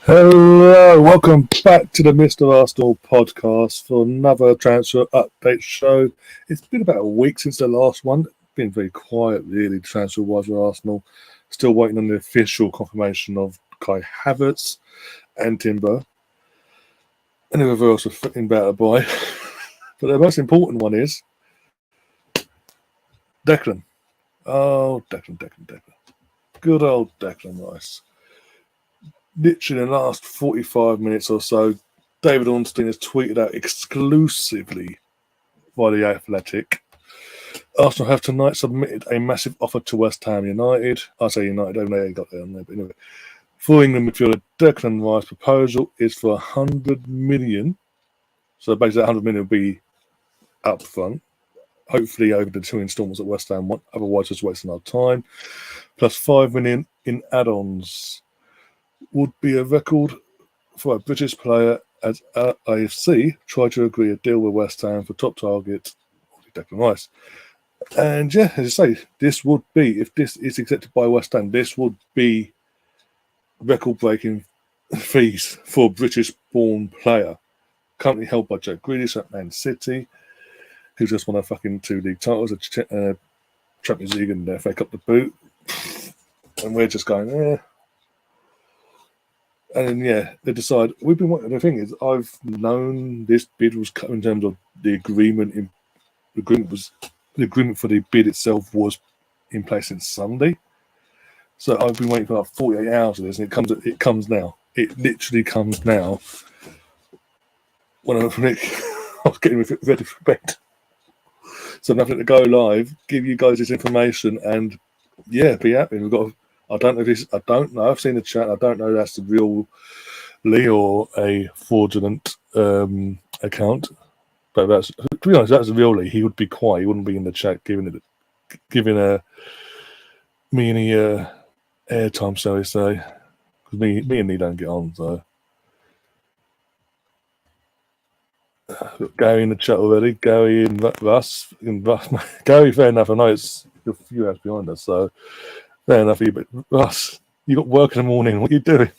Hello, welcome back to the Mr. Arsenal podcast for another transfer update show. It's been about a week since the last one. Been very quiet, really, transfer-wise with Arsenal. Still waiting on the official confirmation of Kai Havertz and Timber. And whoever else was fitting better by. But the most important one is Declan. Oh, Declan. Good old Declan Rice. Literally in the last 45 minutes or so, David Ornstein has tweeted out exclusively by The Athletic. Arsenal have tonight submitted a massive offer to West Ham United. I say United, I don't know how you got there on there, but anyway. For England midfielder Declan Rice proposal is for 100 million. So basically 100 million will be up front. Hopefully over the two instalments that West Ham want, otherwise just wasting our time. Plus 5 million in add-ons. Would be a record for a British player as AFC tried to agree a deal with West Ham for top target Declan Rice. And yeah, as I say, this would be, if this is accepted by West Ham, this would be record-breaking fees for a British-born player. Currently held by Joe Grealish at Man City, who just won a fucking 2 league titles, a Champions League and the FA Cup to boot. And we're just going, And then, they decide, we've been waiting. The thing is, I've known this bid was cut in terms of the agreement. The agreement for the bid itself was in place since Sunday. So I've been waiting for like 48 hours of this, and it comes now. It literally comes now. When I was getting ready for bed. So nothing to go live, give you guys this information, and be happy. We've got. I don't know. I've seen the chat. I don't know if that's the real Lee or a fraudulent account. But to be honest, that's the real Lee. He would be quiet. He wouldn't be in the chat giving me any airtime, shall we say? Because me and Lee don't get on. So Gary in the chat already. Gary and Russ. Gary, fair enough. I know it's a few hours behind us, so. Fair enough, but Russ, you got work in the morning. What are you doing?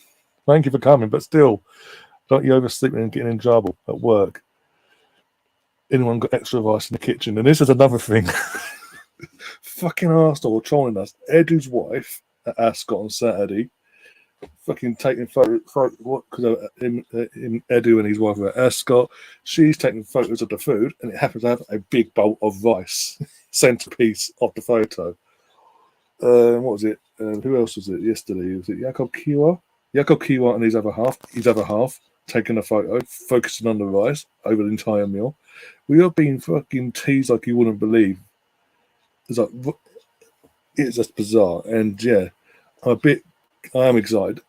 Thank you for coming, but still, don't you oversleeping and getting in trouble at work. Anyone got extra rice in the kitchen? And this is another thing. Fucking Arsenal trolling us. Edu's wife at Ascot on Saturday, fucking taking photos. Because Edu and his wife are at Ascot. She's taking photos of the food, and it happens to have a big bowl of rice, centerpiece of the photo. What was it? Who else was it yesterday? Was it Jakob Kiwa? Jakob Kiwa and his other half taking a photo, focusing on the rice over the entire meal. We are being fucking teased like you wouldn't believe. It's just bizarre. And I am excited.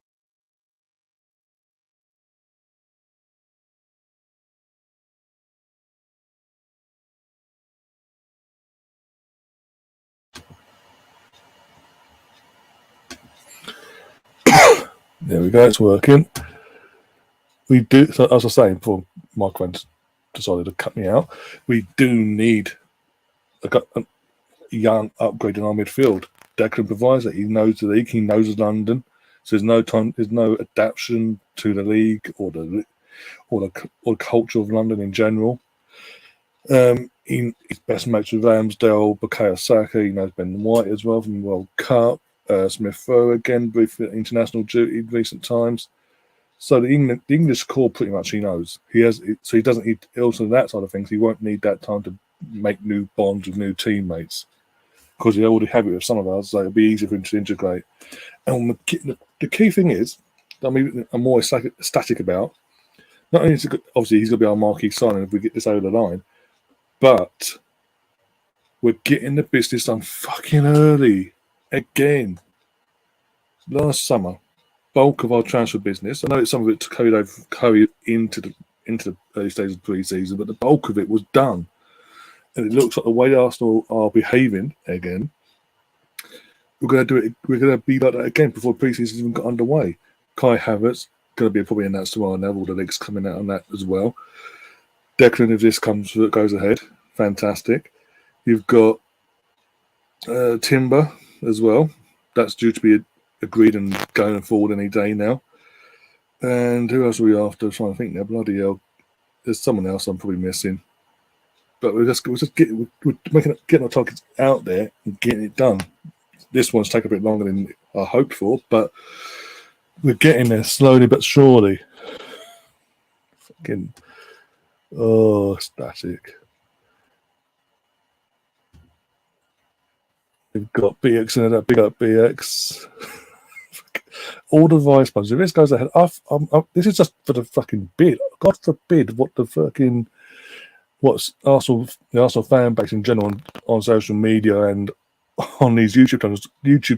There we go, it's working. We do, so as I was saying before Mark Wentz decided to cut me out, we do need a young upgrade in our midfield. Declan provides that. He knows the league, he knows London, so there's no adaptation to the league or the culture of London in general. He's best mates with Ramsdale, Bukayo Saka, he knows Ben White as well from the World Cup. Smith Rowe again, briefly international duty in recent times. So the English core pretty much he knows. He doesn't need also that side of things. He won't need that time to make new bonds with new teammates because he already have it with some of us. So it'll be easy for him to integrate. And the key thing is, I'm more ecstatic about. Not only obviously he's going to be our marquee signing if we get this over the line, but we're getting the business done fucking early. Again, last summer, bulk of our transfer business. I know some of it carried into the early stages of pre-season, but the bulk of it was done. And it looks like the way Arsenal are behaving again, we're going to do it. We're going to be like that again before pre-season even got underway. Kai Havertz going to be probably announced tomorrow. Now all the leaks coming out on that as well. Declan, if this goes ahead, fantastic. You've got Timber as well. That's due to be agreed and going forward any day now. And who else are we after? I'm trying to think now. Bloody hell. There's someone else I'm probably missing. But we're just getting our targets out there and getting it done. This one's taken a bit longer than I hoped for, but we're getting there slowly but surely. Fucking static. We've got BX in that. Big up BX. All the vice puns. If this goes ahead, this is just for the fucking bid. God forbid what's the Arsenal fan base in general on social media and on these YouTube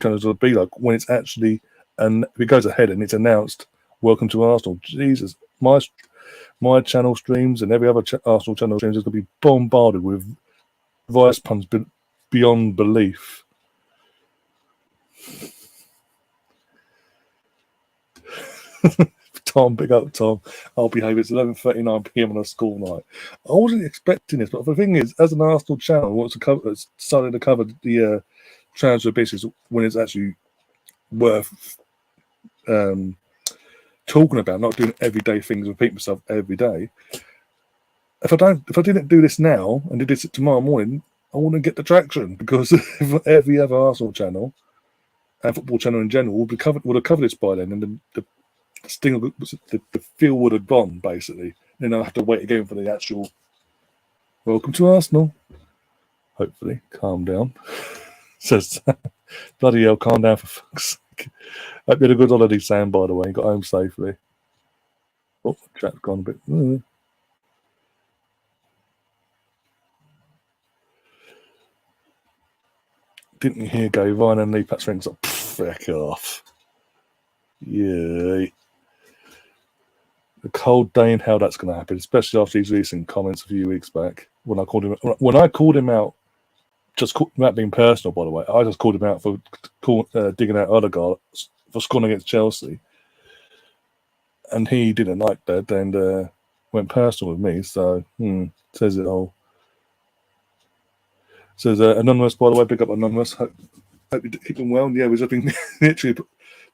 channels will be like when it's actually, and if it goes ahead and it's announced, welcome to Arsenal. Jesus, my channel streams and every other Arsenal channel streams is going to be bombarded with vice puns beyond belief. Tom, big up Tom. I'll behave. It's 11:39 p.m. on a school night. I wasn't expecting this, but the thing is, as an Arsenal channel, starting to cover the transfer business when it's actually worth talking about, not doing everyday things and repeat myself every day. If I didn't do this now and did this tomorrow morning, I wouldn't get the traction because every other Arsenal channel and football channel in general would have covered this by then, and the feel would have gone basically. Then I'll have to wait again for the actual welcome to Arsenal. Hopefully, calm down. Says bloody hell, calm down for fuck's sake. Hope you had a good holiday, Sam. By the way, got home safely. Oh, chat's gone a bit. Didn't you hear Gary Ryan and Lee Pat Strings like, frick off. Yay. The cold day in hell that's going to happen, especially after these recent comments a few weeks back. When I called him out, just that being personal, by the way, I just called him out for digging out Odegaard for scoring against Chelsea. And he didn't like that and went personal with me. So, says it all. Says Anonymous, by the way, big up Anonymous. Hope you're keeping well. Yeah, we're just been literally.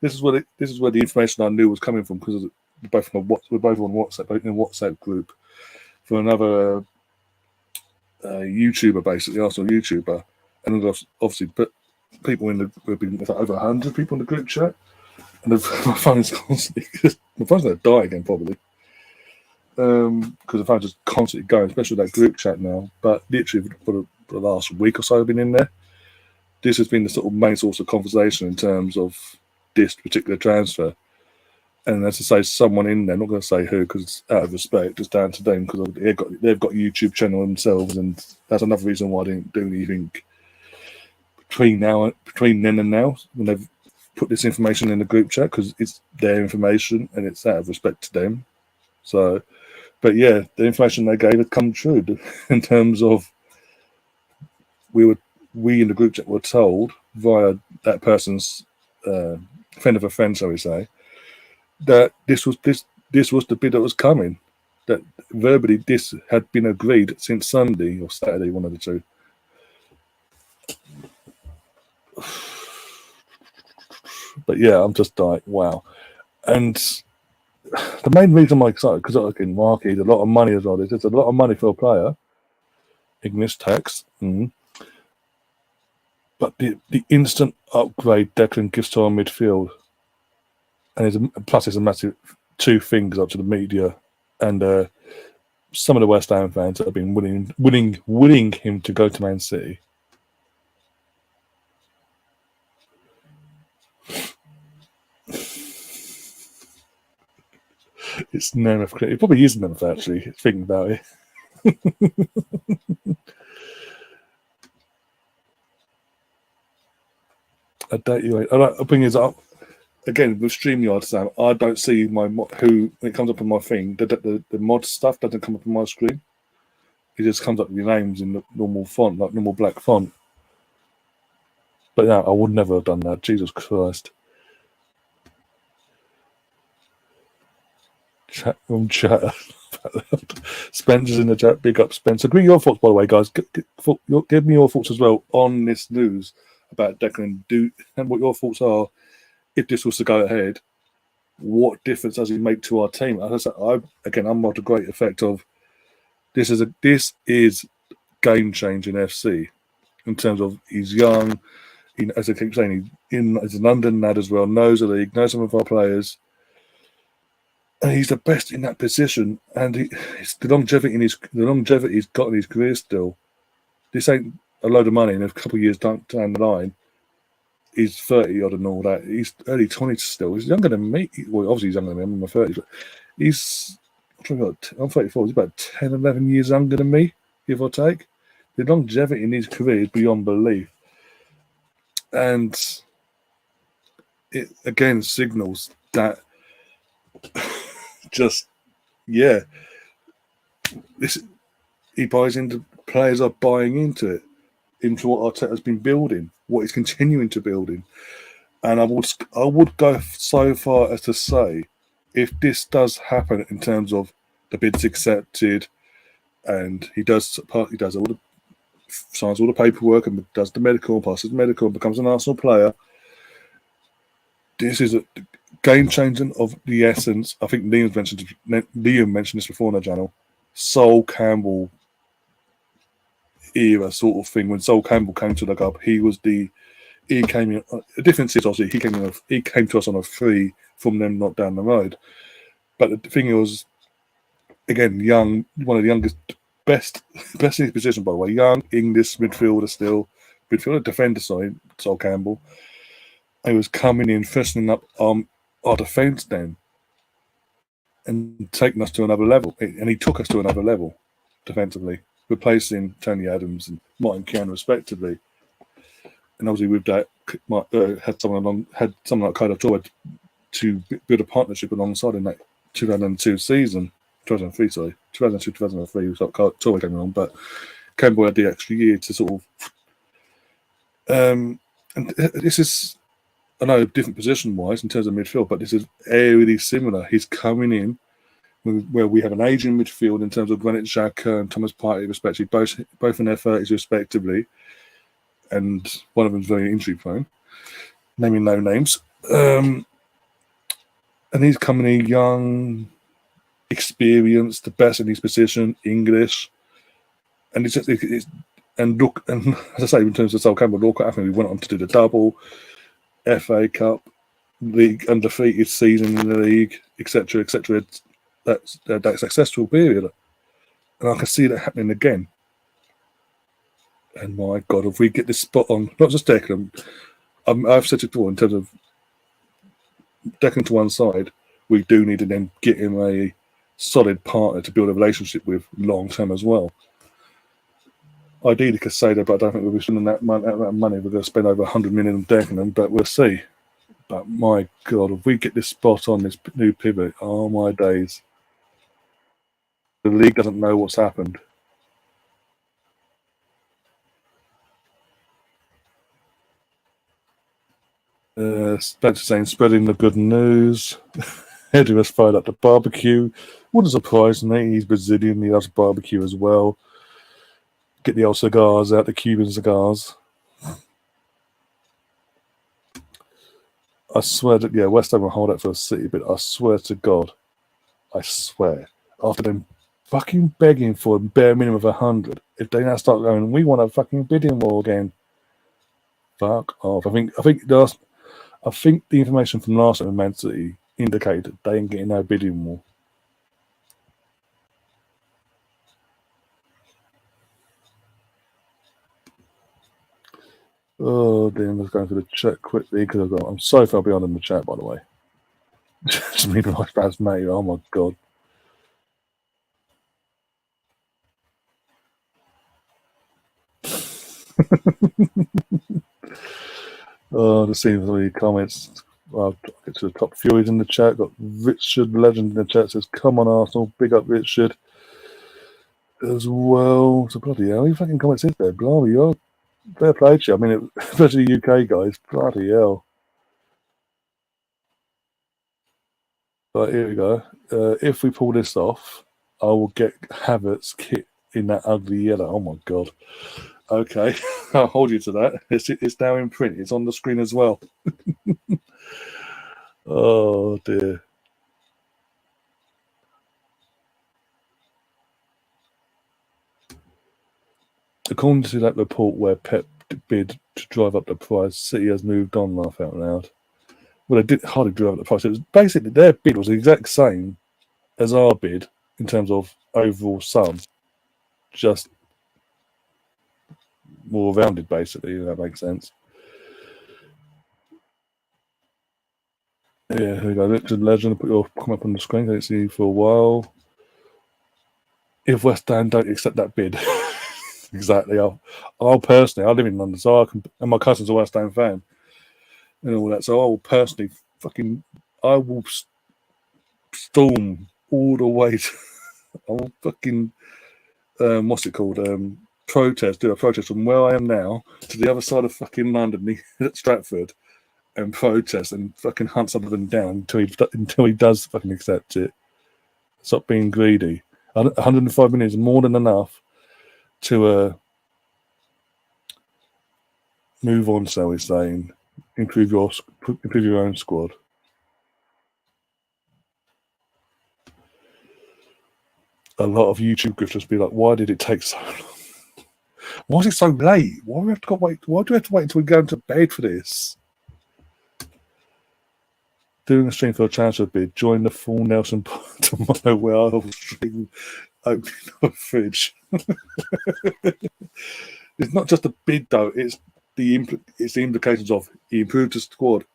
This is where the information I knew was coming from because we're both on WhatsApp, both in a WhatsApp group for another YouTuber, basically Arsenal YouTuber, and obviously, but people we've been over 100 people in the group chat, and my phone's constantly my phone's going to die again probably because the phone's just constantly going, especially that group chat now. But literally for the last week or so, I've been in there. This has been the sort of main source of conversation in terms of this particular transfer. And as I say, someone in there, I'm not going to say who because it's out of respect, it's down to them because they've got a YouTube channel themselves, and that's another reason why I didn't do anything between then and now when they've put this information in the group chat because it's their information and it's out of respect to them. So, but yeah, the information they gave had come true in terms of we in the group chat were told via that person's friend of a friend, shall we say, that this was the bid that was coming. That verbally this had been agreed since Sunday or Saturday, one of the two. But yeah, I'm just like, wow. And the main reason I'm excited because again, market a lot of money as well. There's a lot of money for a player. Ignis tax. But the instant upgrade Declan gives to our midfield, and plus it's a massive two fingers up to the media and some of the West Ham fans that have been willing him to go to Man City. It's Nemeth. It probably is Nemeth actually, thinking about it. I doubt you ain't. The thing is, again, with StreamYard, Sam, I don't see when it comes up on my thing, the mod stuff doesn't come up on my screen. It just comes up with your names in the normal font, like normal black font. But no, I would never have done that. Jesus Christ. Chat room chatter. Spencer's in the chat. Big up, Spencer. Give me your thoughts, by the way, guys. Give me your thoughts as well on this news about Declan. And what your thoughts are if this was to go ahead. what difference does he make to our team? As I said, I'm not a great effect of this is game changing FC in terms of he's young. As I keep saying, he's a London lad as well, knows the league, knows some of our players, and he's the best in that position. And the longevity he's got in his career still. This ain't a load of money in a couple of years down the line. He's 30 odd and all that. He's early 20s still. He's younger than me. Well, obviously he's younger than me. I'm in my 30s, but I'm 34. He's about 10, 11 years younger than me, give or take. The longevity in his career is beyond belief. And it again signals that he buys into, players are buying into it, into what Arteta's been building, what he's continuing to building. And I would go so far as to say, if this does happen in terms of the bid's accepted, and he does signs all the paperwork and does the medical, passes the medical, and becomes an Arsenal player, this is a game changing of the essence. I think Liam mentioned this before on the channel. Sol Campbell era sort of thing. When Sol Campbell came to the club, he came in. The difference is obviously he came to us on a free from them, not down the road. But the thing was, again, young, one of the youngest, best in his position, by the way, young English midfielder, defender, sorry, Sol Campbell. He was coming in, freshening up our defence then, and taking us to another level. And he took us to another level defensively, replacing Tony Adams and Martin Keown respectively. And obviously with that, had someone like Kyle Torre to build a partnership alongside in that 2002 season. 2003, we got Torre came along, but Campbell had the extra year to sort of. And this is, I know, different position-wise in terms of midfield, but this is really similar. He's coming in where we have an aging midfield in terms of Granit Xhaka and Thomas Partey, respectively, both in their 30s, respectively, and one of them's very injury-prone, naming no names. And he's coming in young, experienced, the best in his position, English, and as I say, in terms of Sol Campbell, look what happened. We went on to do the double, FA Cup, league undefeated season in the league, etc., etc. That's that successful period, and I can see that happening again. And my God, if we get this spot on, not just Declan, I've said it before, in terms of Declan to one side, we do need to then get him a solid partner to build a relationship with long term as well. Ideally, Casado, but I don't think we'll be spending that money. We're going to spend over 100 million on Declan, but we'll see. But my God, if we get this spot on, this new pivot, oh my days. The league doesn't know what's happened. Spencer saying, spreading the good news. Eddie has fired up the barbecue. Wouldn't surprise me. He's Brazilian. He loves barbecue as well. Get the old cigars out, the Cuban cigars. I swear that, yeah, West Ham will hold out for a City, but I swear to God, after them fucking begging for a bare minimum of 100, if they now start going, we want a fucking bidding war again, fuck off. I think the information from last time in Man City indicated that they ain't getting no bidding war. Oh, damn, let's go through the chat quickly because I'm so far behind in the chat, by the way. Just me and my bad mate. Oh my God. Oh, the scenes of the comments. I'll get to the top few in the chat. Got Richard Legend in the chat says, "Come on, Arsenal, big up Richard." As well, so bloody hell, you fucking comments is there, blimey, you're fair play to you. I mean, especially UK guys, bloody hell. But here we go. If we pull this off, I will get Havertz kit in that ugly yellow. Oh my God. Okay, I'll hold you to that. It's now in print. It's on the screen as well. Oh dear. According to that report where Pep bid to drive up the price, City has moved on, laugh out loud. Well, they did hardly drive up the price. It was basically their bid was the exact same as our bid in terms of overall sum, just more rounded, basically, if that makes sense. Yeah, here we go. Richard Legend, put your comment up on the screen. I didn't see you for a while. If West Ham don't accept that bid, exactly. I'll personally, I live in London, so and my cousin's a West Ham fan and all that. So I will personally I will storm all the way. I will fucking what's it called? Do a protest from where I am now to the other side of fucking London, at Stratford, and protest and fucking hunt something down until he does fucking accept it. Stop being greedy. 105 million is more than enough to move on, shall we say, and improve your own squad. A lot of YouTube grifters be like, "Why did it take so long? Why is it so late? Why do we have to wait? Why do we have to wait until we go to bed for this?" Doing a stream for a transfer bid. Join the full Nelson tomorrow, where I'll stream opening of a fridge. It's not just a bid though; it's the implications of he improved the squad.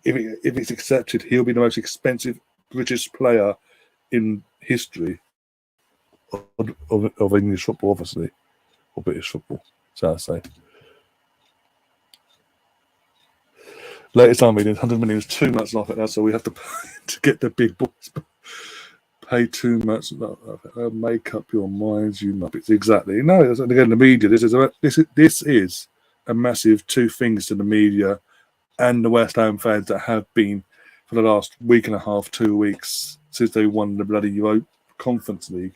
If it's accepted, he'll be the most expensive British player in history of English football, obviously, or British football. So I say. Latest time meeting, 100 million is too much off it now, so we have to get the big boys. Pay too much. Make up your minds, you muppets. Exactly. No, again, the media. This is a massive two fingers to the media and the West Ham fans that have been for the last week and a half, 2 weeks since they won the bloody Europa Conference League,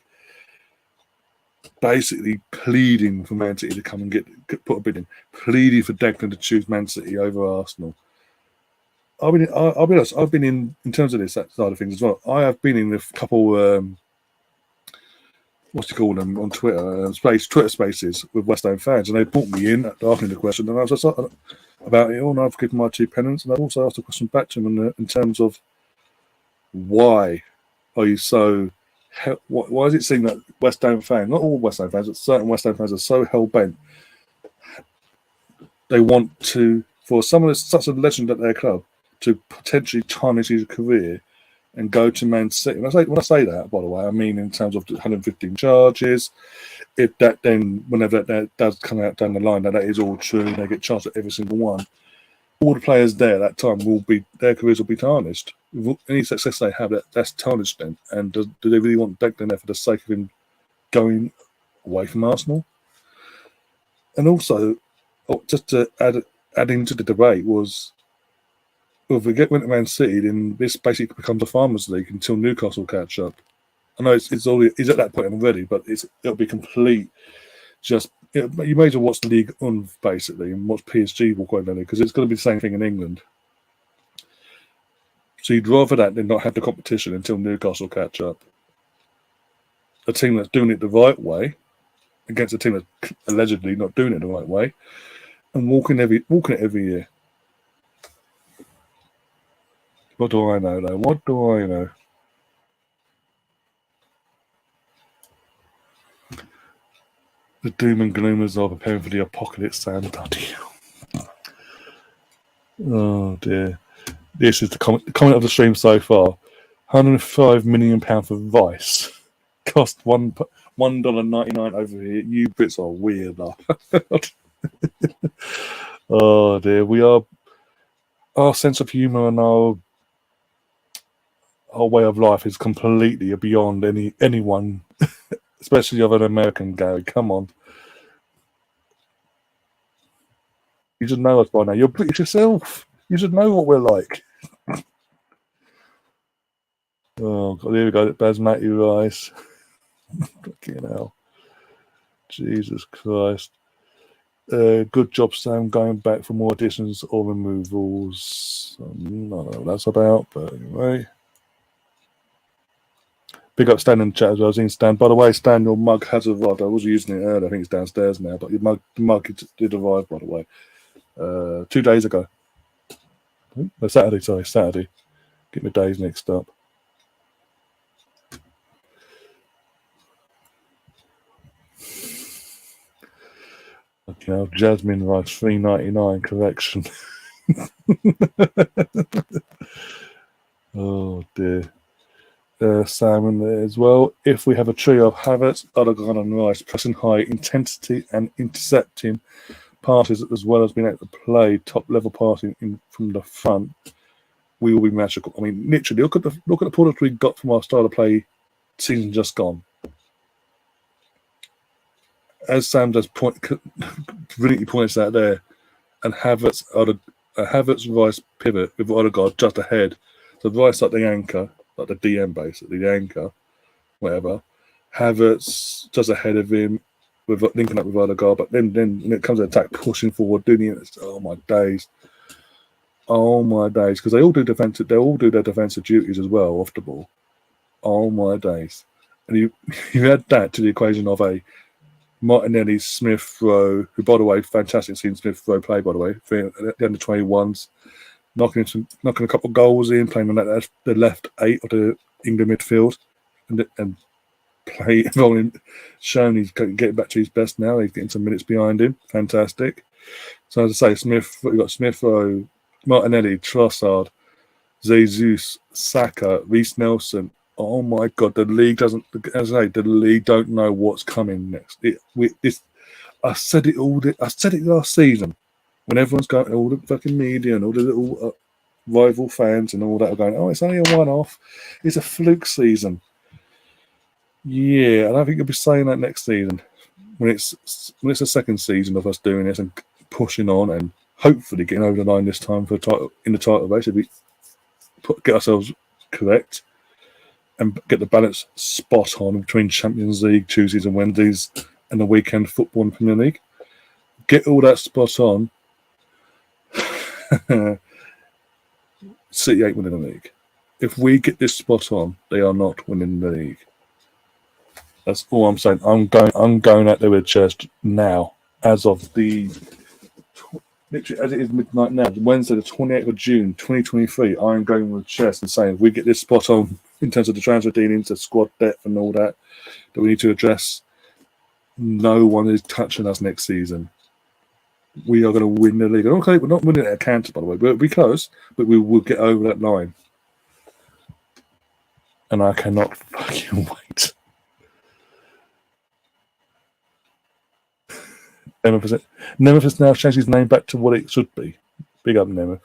basically pleading for Man City to come and put a bid in, pleading for Declan to choose Man City over Arsenal. I'll be honest. I've been in terms of that side of things as well. I have been in a couple, what's it called them on Twitter, Twitter spaces with West Ham fans, and they brought me in asking the question, and I was just about it all, and I've given my 2 pence, and I've also asked a question back to them in terms of why are you so. Why does it seem that West Ham fans, not all West Ham fans, but certain West Ham fans are so hell bent? They want to, for someone such a legend at their club, to potentially tarnish his career and go to Man City. When I say that, by the way, I mean in terms of 115 charges. If that then, whenever that does come out down the line, that is all true, they get charged at every single one. All the players there at that time their careers will be tarnished. Any success they have, that's tarnished then. And do they really want Declan there for the sake of him going away from Arsenal? And also, just to add into the debate was, well, if we went to Man City, then this basically becomes a farmers' league until Newcastle catch up. I know it's at that point already, but it'll be complete. You may as well watch the league on basically and watch PSG walk over there, because it's going to be the same thing in England. So you'd rather that than not have the competition until Newcastle catch up. A team that's doing it the right way against a team that's allegedly not doing it the right way, and walking it every year. What do I know, though? What do I know? The doom and gloomers are preparing for the apocalypse, Sam. Bloody hell. Oh, dear. This is the comment of the stream so far. £105 million for Vice. Cost $1.99 over here. You Brits are weird. Oh, dear. Our sense of humour and our way of life is completely beyond anyone, especially of an American, Gary. Come on. You should know us by now. You're British yourself. You should know what we're like. Oh, God, here we go. Basmati rice. Fucking hell. Jesus Christ. Good job, Sam, going back for more additions or removals. I don't know what that's about, but anyway. Big up Stan in the chat as well. I've seen Stan. By the way, Stan, your mug has arrived. I was using it earlier. I think it's downstairs now, but the mug did arrive, by the way, 2 days ago. Saturday. Get my days mixed up. Jasmine writes $3.99 correction. Oh dear. Salmon there as well. If we have a trio of Havertz, Odegaard and Rice pressing high intensity and intercepting passes, as well as being able to play top level passing from the front, we will be magical. I mean, literally, look at the products we got from our style of play season just gone. As Sam does brilliantly points out there, and Havertz Rice pivot with Odegaard just ahead. So Rice like the anchor, like the DM basically, the anchor, whatever. Havertz just ahead of him, with linking up with Odegaard, but then when it comes to attack, pushing forward, doing it. Oh my days, because they all do their defensive duties as well off the ball. Oh my days, and you add that to the equation of a Martinelli, Smith Rowe, who, by the way, fantastic seeing Smith Rowe play, by the way, at the under 21s, knocking a couple of goals in, playing on that the left 8 of the England midfield, and rolling, showing he's getting back to his best now. He's getting some minutes behind him. Fantastic. So as I say, you've got Smith Rowe, Martinelli, Trossard, Jesus, Saka, Reece Nelson. Oh my God, the league doesn't. As I say, the league don't know what's coming next. I said it last season when everyone's going, all the fucking media and all the little rival fans and all that are going, oh, it's only a one-off. It's a fluke season. Yeah, I don't think you'll be saying that next season when it's the second season of us doing this and pushing on and hopefully getting over the line this time for in the title race. If we get ourselves correct and get the balance spot on between Champions League Tuesdays and Wednesdays and the weekend football and Premier League, get all that spot on. City ain't winning the league. If we get this spot on, they are not winning the league. That's all I'm saying. I'm going out there with a chest now, as of literally as it is midnight now, Wednesday the 28th of June 2023. I'm going with a chest and saying if we get this spot on in terms of the transfer dealings, the squad depth and all that we need to address, no one is touching us next season. We are going to win the league. Okay, we're not winning it at Cantor, by the way. We'll be close, but we will get over that line. And I cannot fucking wait. Nemeth has now changed his name back to what it should be. Big up, Nemeth.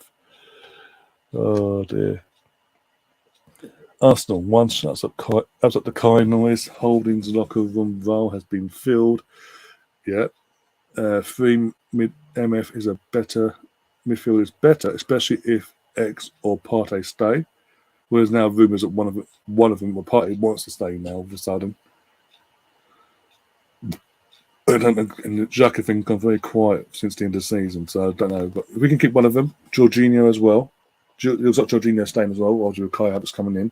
Oh dear. Arsenal, one shuts up the Kai noise. Holding's locker room role has been filled. Yeah. 3 mid MF is a better midfield is better, especially if X or Partey stay. Whereas now rumours that one of them, or Partey, wants to stay now all of a sudden. And the Xhaka thing gone very quiet since the end of the season, so I don't know. But if we can keep one of them, Jorginho as well. It looks like Jorginho staying as well, while Kai Havertz coming in.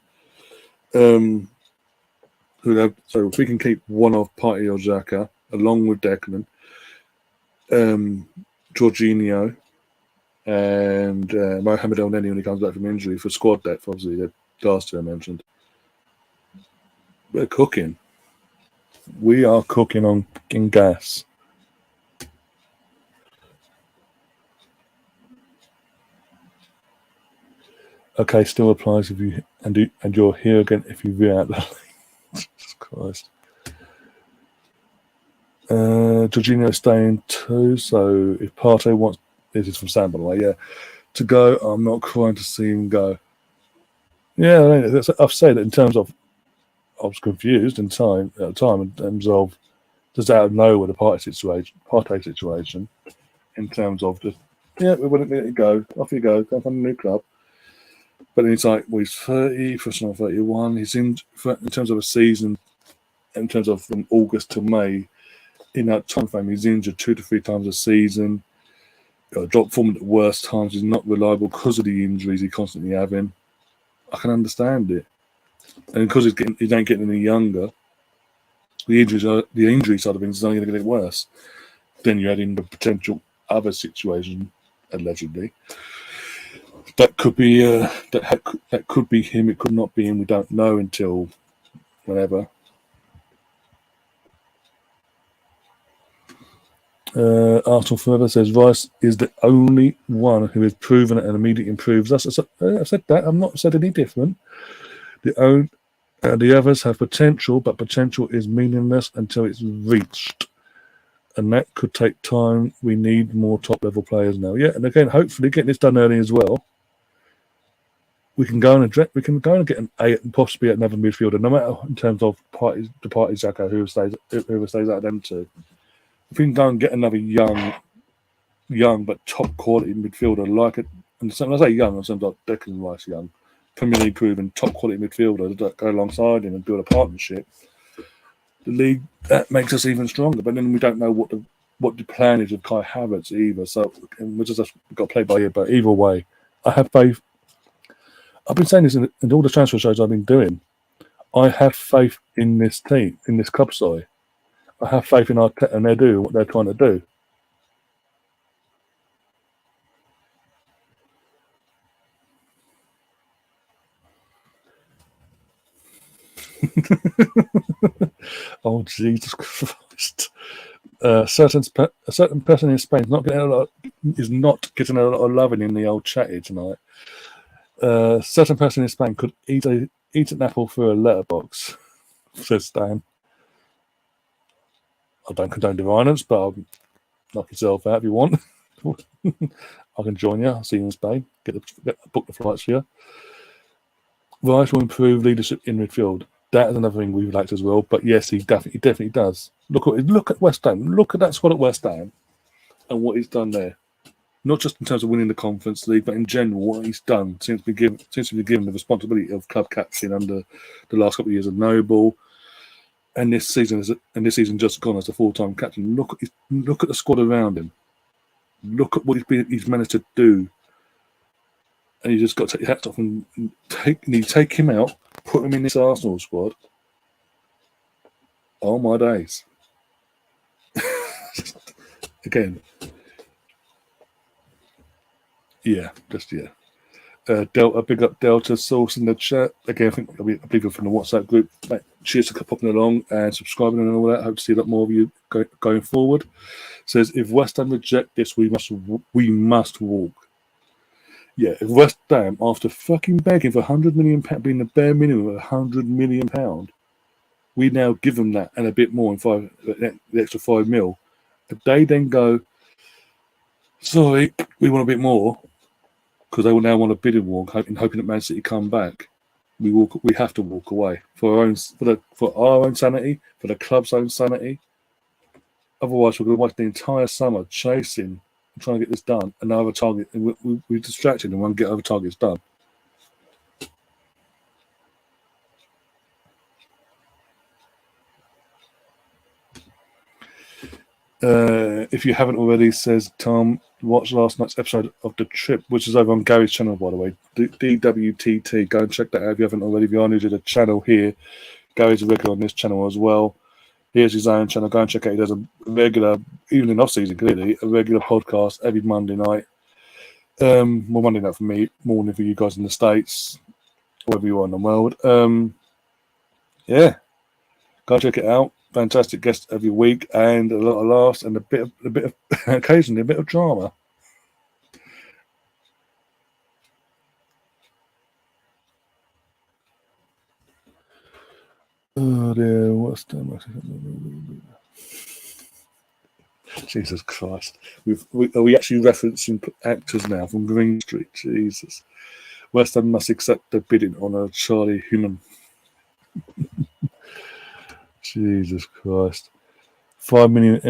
So if we can keep one of Partey or Xhaka, along with Declan, Jorginho, and Mohamed El Neni when he comes back from injury for squad depth, obviously, the last two I mentioned. We're cooking. We are cooking on gas. Okay, still applies if you and you're here again if you read out the Jesus Christ. Jorginho staying too, so if Partey wants, this is from Sam by the way, yeah, to go, I'm not crying to see him go. Yeah, I mean, I've said it in terms of I was confused in time in terms of just out of nowhere the Partey situation, in terms of just we wouldn't let it go. Off you go find a new club. But then it's like, well, he's 30, first on 31. He's in terms of a season, in terms of from August to May, in that time frame, he's injured 2 to 3 times a season. Drop form at the worst times. He's not reliable because of the injuries he's constantly having. I can understand it. And because he ain't getting any younger, the injury side of things is only going to get worse. Then you add in the potential other situation, allegedly. That could be that could be him. It could not be him. We don't know until whenever. Arsenal Forever says Rice is the only one who has proven it and immediately improves us. I said that. I'm not said any different. The others have potential, but potential is meaningless until it's reached. And that could take time. We need more top-level players now. Yeah, and again, hopefully getting this done early as well. We can go and get an 8 and possibly another midfielder, no matter in terms of party Xhaka, whoever stays out of them two. If we can go and get another young but top quality midfielder like it, and when I say young, in terms of Declan Rice young, Premier League proven top quality midfielder that go alongside him and build a partnership, the league that makes us even stronger. But then we don't know what the plan is of Kai Havertz either. So we've got to play by ear. But either way, I have faith. I've been saying this in all the transfer shows I've been doing. I have faith in this team, in this club side. I have faith in Arteta and what they're trying to do. Oh Jesus Christ! A certain person in Spain is not getting a lot of loving in the old chat here tonight. A certain person in Spain could eat an apple through a letterbox, says Stan. I don't condone the violence, but I'll knock yourself out if you want. I can join you. I'll see you in Spain. Book the flights for you. Rice will improve leadership in midfield. That is another thing we've liked as well. But yes, he definitely does. Look at West Ham. Look at that squad at West Ham and what he's done there. Not just in terms of winning the Conference League, but in general, what he's done since we've been given the responsibility of club captain under the last couple of years of Noble, and this season just gone as a full-time captain. Look at the squad around him. Look at what he's managed to do, and you just got to take your hats off and take him out, put him in this Arsenal squad. Oh my days! Again. Yeah. Delta, big up Delta Source in the chat. Again, I believe you're from the WhatsApp group. Mate, cheers for popping along and subscribing and all that. Hope to see a lot more of you going forward. Says, if West Ham reject this, we must walk. Yeah, if West Ham, after fucking begging for £100 million, being the bare minimum of £100 million, we now give them that and a bit more in the extra £5 million. If they then go, sorry, we want a bit more, because they will now want a bidding war, hoping that Man City come back. We have to walk away for our own sanity, for the club's own sanity. Otherwise, we're going to waste the entire summer chasing and trying to get this done. Another target, and we're distracted and won't get other targets done. If you haven't already, says Tom, watch last night's episode of The Trip, which is over on Gary's channel, by the way. DWTT. Go and check that out if you haven't already. If you are new to the channel here, Gary's a regular on this channel as well. Here's his own channel. Go and check it out. He does a regular, even in off-season, clearly, a regular podcast every Monday night. Well, Monday night for me, morning for you guys in the States, wherever you are in the world. Yeah. Go and check it out. Fantastic guests every week, and a lot of laughs, and a bit of occasionally a bit of drama. Oh dear, what's that? Jesus Christ! Are we actually referencing actors now from Green Street? Jesus, West Ham must accept the bidding on a Charlie Hunnam. Jesus Christ! 5 million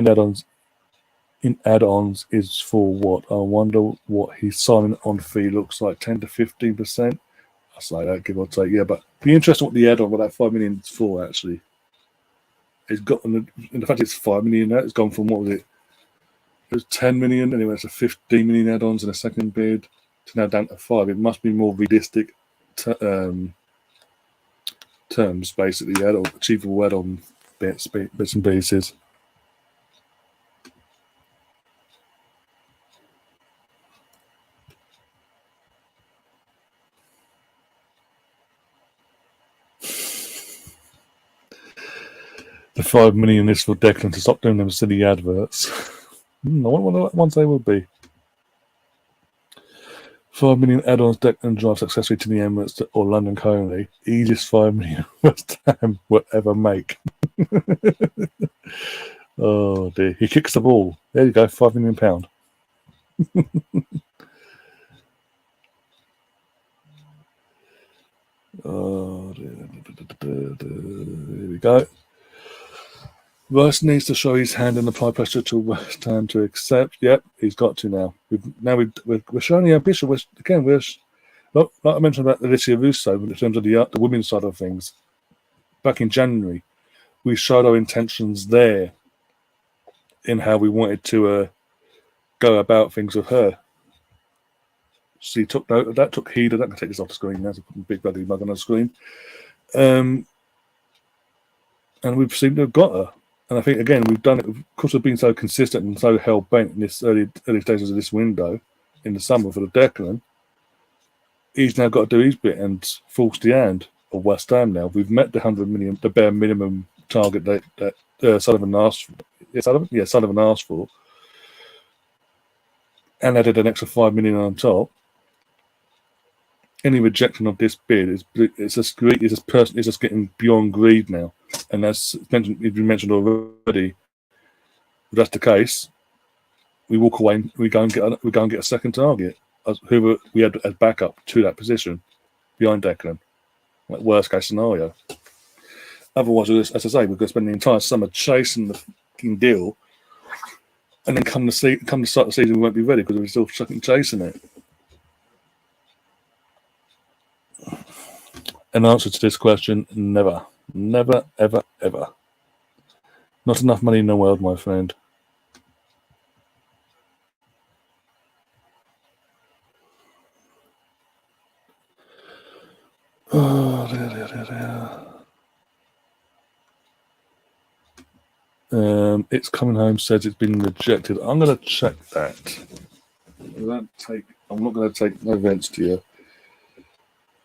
in add-ons is for what? I wonder what his signing on fee looks like. 10 to 15%. I say that, give or take. Yeah, but be interesting what the add-on, what that 5 million is for. Actually, it's got, in the fact it's 5 million. Now it's gone from, what was it? It was 10 million, and it went to 15 million add-ons in a second bid to now down to 5. It must be more realistic terms, basically, achievable add-on bits and pieces. The 5 million is for Declan to stop doing them silly adverts. I wonder what ones they will be. 5 million add-ons Declan drive successfully to the Emirates or London Colney. Easiest 5 million West Ham will ever make. Oh dear. He kicks the ball. There you go, £5 million. Oh dear. Here we go. Rice needs to show his hand and apply pressure to West Ham to accept. Yep, he's got to now. We're showing the ambition. We're like I mentioned about Alicia Russo in terms of the women's side of things. Back in January, we showed our intentions there in how we wanted to go about things with her. She took note of that, took heed of that. I can take this off the screen now. There's a big bloody mug on the screen. And we've seemed to have got her. And I think, again, we've done it because we've been so consistent and so hell-bent in this early stages of this window in the summer for the Declan. He's now got to do his bit and force the hand of West Ham now. We've met the 100 million, the bare minimum target that Sullivan asked for. Sullivan asked for. And added an extra 5 million on top. Any rejection of this bid it's just getting beyond greed now. And as mentioned, it's been mentioned already, if that's the case, we walk away and we go and get a second target, who we had as backup to that position behind Declan. Like worst case scenario. Otherwise, as I say, we're going to spend the entire summer chasing the fucking deal, and then come the start of the season, we won't be ready because we're still fucking chasing it. An answer to this question: never. Never, ever, ever. Not enough money in the world, my friend. Oh, It's Coming Home says it's been rejected. I'm going to check that. I'm not going to take no offense to you.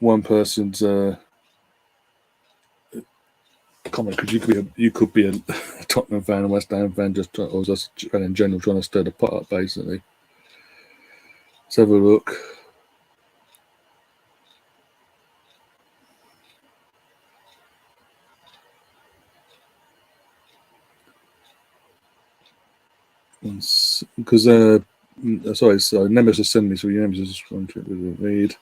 One person's comment, because you could be a Tottenham fan, a West Ham fan, or just in general trying to stir the pot up, basically. Let's have a look. Because so Nemesis sent me, so Nemesis is going to read.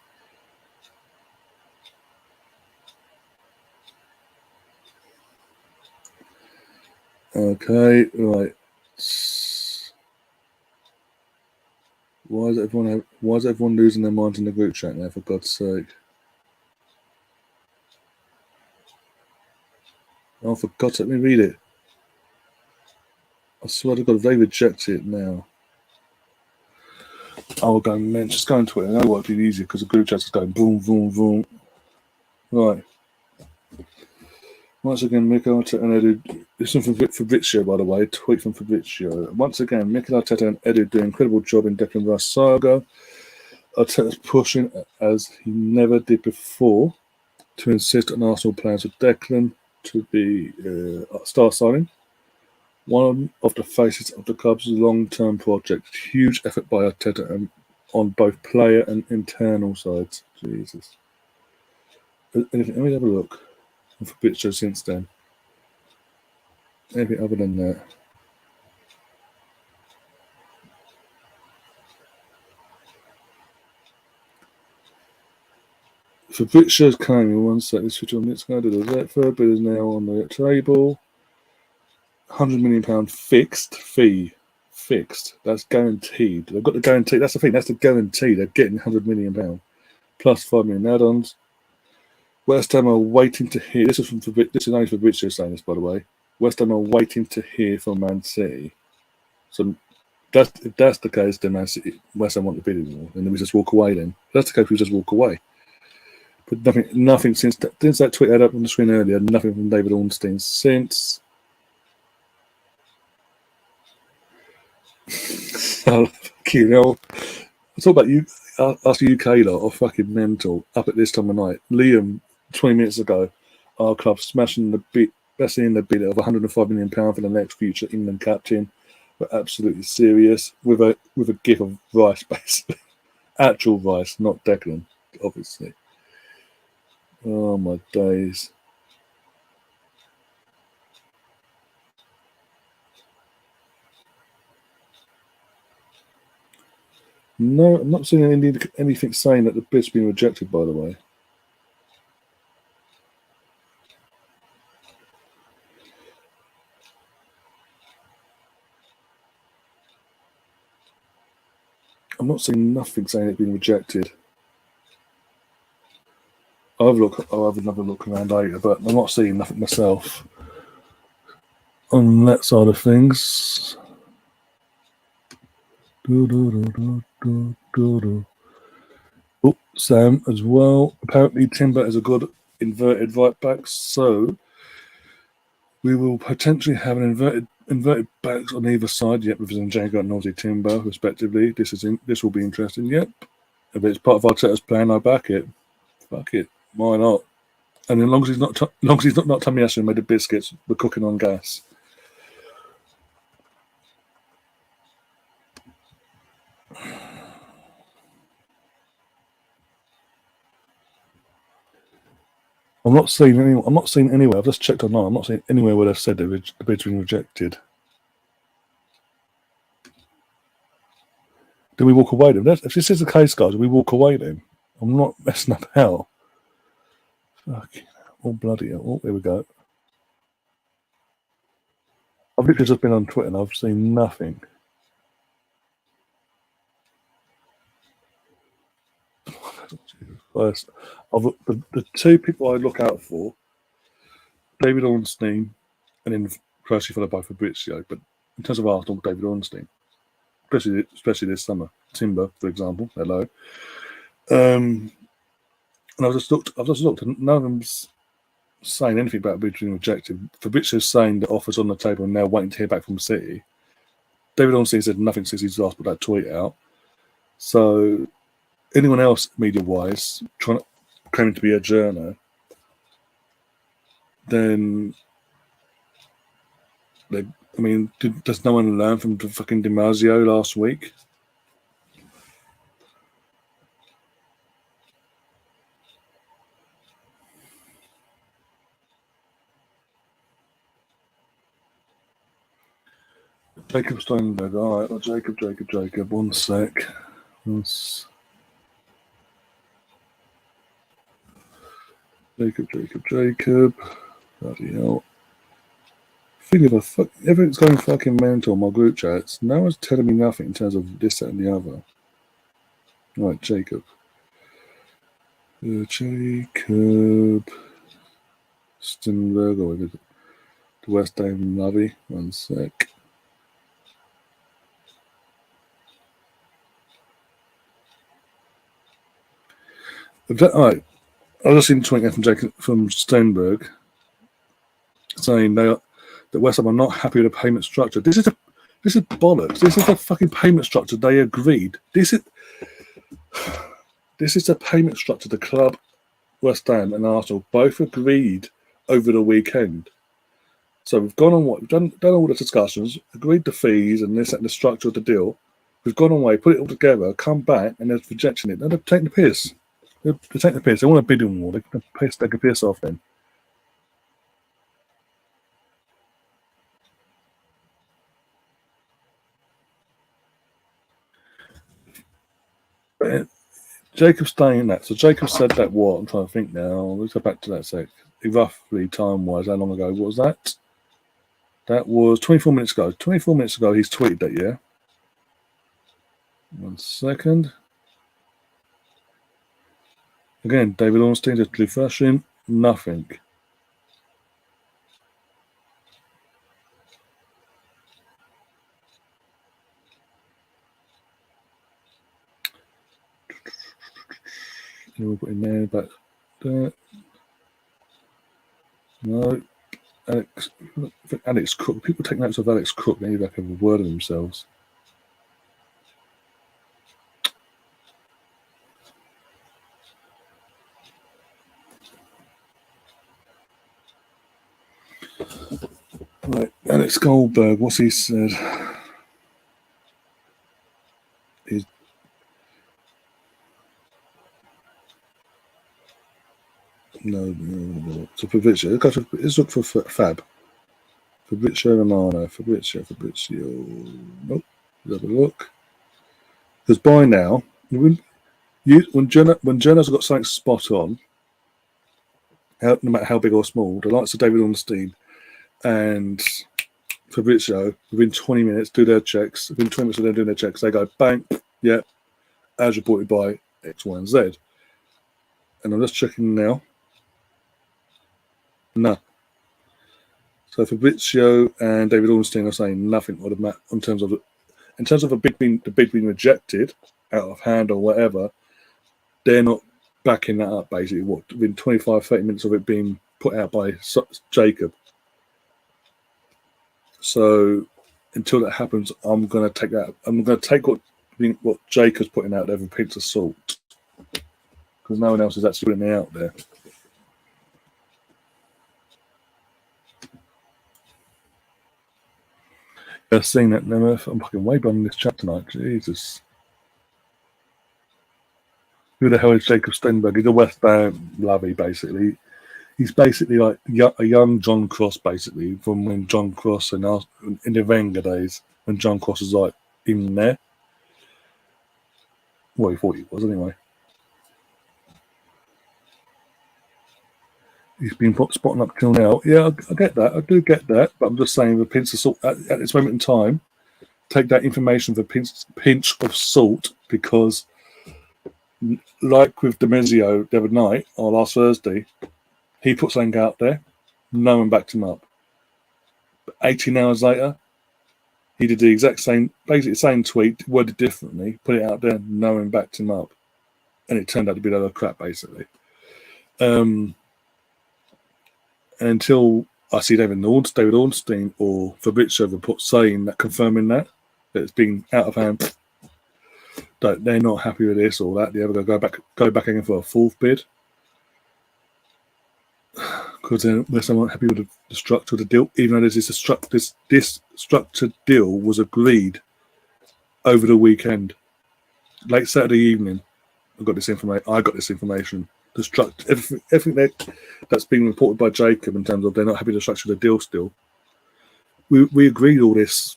Okay, right. Why is everyone losing their minds in the group chat now, for God's sake? Oh, for God's sake, let me read it. I swear to God, if they reject it now, I'll go and just go on Twitter. I know it would be easier because the group chat's just going boom, boom, boom. Right. Once again, Mikel Arteta and Edu. This one from Fabrizio, by the way. Tweet from Fabrizio. Once again, Mikel Arteta and Edu do an incredible job in Declan Rice saga. Arteta's pushing as he never did before to insist on Arsenal plans with Declan to be star signing. One of the faces of the club's long-term project. Huge effort by Arteta on both player and internal sides. Jesus. Anything? Let me have a look. For Fabrizio since then. Anything other than that? Fabrizio's claiming one sec. This switch on this guy. Third bid is now on the table. £100 million fixed fee. Fixed. That's guaranteed. They've got the guarantee. That's the thing. That's the guarantee. They're getting £100 million plus 5 million add-ons. West Ham are waiting to hear. This is only Fabrizio saying this, by the way. West Ham are waiting to hear from Man City. So if that's the case, then West Ham want the bid anymore, and then we just walk away. Then if that's the case, we just walk away. But nothing since that tweet I had up on the screen earlier. Nothing from David Ornstein since. Oh, fucking hell. I talk about you. Us UK lot are fucking mental. Up at this time of night, Liam, 20 minutes ago, our club smashing the bid, best in the bid of £105 million for the next future England captain. We're absolutely serious with a gif of Rice, basically. Actual Rice, not Declan, obviously. Oh my days. No, I'm not seeing anything saying that the bid's been rejected, by the way. I'm not seeing nothing saying it's been rejected. I'll have another look around later, but I'm not seeing nothing myself on that side of things. Oh, Sam as well. Apparently, Timber is a good inverted right back, so we will potentially have an inverted backs on either side. Yep, with Zinchenko and Aussie Timber, respectively. This will be interesting. Yep, if it's part of Arteta's plan, I back it. Fuck it, why not? And as long as he's not Tomiyasu and made the biscuits, we're cooking on gas. I'm not seeing anywhere. I've just checked online. I'm not seeing anywhere where they've said the bid's been rejected. Do we walk away then? If this is the case, guys, we walk away then. I'm not messing about. Fucking hell. Bloody hell. Oh, here we go. I've literally just been on Twitter and I've seen nothing. First, the two people I look out for, David Ornstein, and then closely followed by Fabrizio. But in terms of Arsenal, David Ornstein, especially this summer. Timber, for example. Hello. And I've just looked, and none of them's saying anything about being rejected. Fabrizio's saying the offer's on the table and now waiting to hear back from City. David Ornstein said nothing since he's last put that tweet out. So anyone else, media-wise, claiming to be a journo, then does no one learn from the fucking DiMarzio last week? Jacob Steinberg. All right, well, Jacob. One sec. Jacob. Bloody hell. Everything's going fucking mental on my group chats. No one's telling me nothing in terms of this, that, and the other. Right, Jacob. Jacob. Steinberg, or the West Ham Lovey. One sec. All right. I just seen tweeting from Steinberg saying that West Ham are not happy with the payment structure. This is bollocks. This is the fucking payment structure they agreed. This is the payment structure the club, West Ham and Arsenal both agreed over the weekend. So we've gone on we've done all the discussions, agreed the fees and this and the structure of the deal. We've gone away, put it all together, come back, and they're rejecting it. They're taking the piss. They're taking the piss. They want a bidding war. They can piss off then. But Jacob staying that. So Jacob said that what? I'm trying to think now. Let's go back to that sec. Roughly time-wise, how long ago was that? That was 24 minutes ago. 24 minutes ago, he's tweeted that, yeah? 1 second. Again, David Ornstein, just refreshing. Nothing. We'll put in there, but No, Alex Cook. People take notes of Alex Cook. They need like a word of themselves. Right, Alex Goldberg. What's he said? No. So Fabrizio. Let's look for Fab. Fabrizio Romano. Fabrizio. Nope. Let's have a look. Because by now, when journalists have got something spot on, no matter how big or small, the likes of David Ornstein and Fabrizio, within 20 minutes, do their checks. Within 20 minutes of them doing their checks, they go, bang, yeah, as reported by X, Y, and Z. And I'm just checking now. No. So Fabrizio and David Ornstein are saying nothing on the map in terms of the bid being rejected out of hand or whatever. They're not backing that up. Basically, within 25-30 minutes of it being put out by Jacob. So until that happens, I'm going to take that. I'm going to take what Jacob's putting out there with a pinch of salt, because no one else is actually putting it out there. I've seen that. I'm fucking way beyond this chat tonight. Jesus. Who the hell is Jacob Stenberg? He's a West Ham lovey, basically. He's basically like a young John Cross, basically, from when John Cross in the Wenger days, when John Cross was like in there. Well, he thought he was anyway. He's been spotting up till now. Yeah, I get that. I do get that. But I'm just saying, with a pinch of salt at this moment in time, take that information with a pinch of salt, because, like with Demezio the other night or last Thursday, he put something out there, no one backed him up. But 18 hours later, he did the exact same, basically the same tweet, worded differently, put it out there, no one backed him up. And it turned out to be a load of crap, basically. Until I see David Ornstein or Fabrizio report saying that, confirming that it's been out of hand, that they're not happy with this or that, they're ever going to go back again for a fourth bid. Because they're somewhat happy with the structure of the deal, even though this structured deal was agreed over the weekend, late Saturday evening. I got this information. The structure, everything that's been reported by Jacob in terms of they're not happy with the structure of the deal still. We agreed all this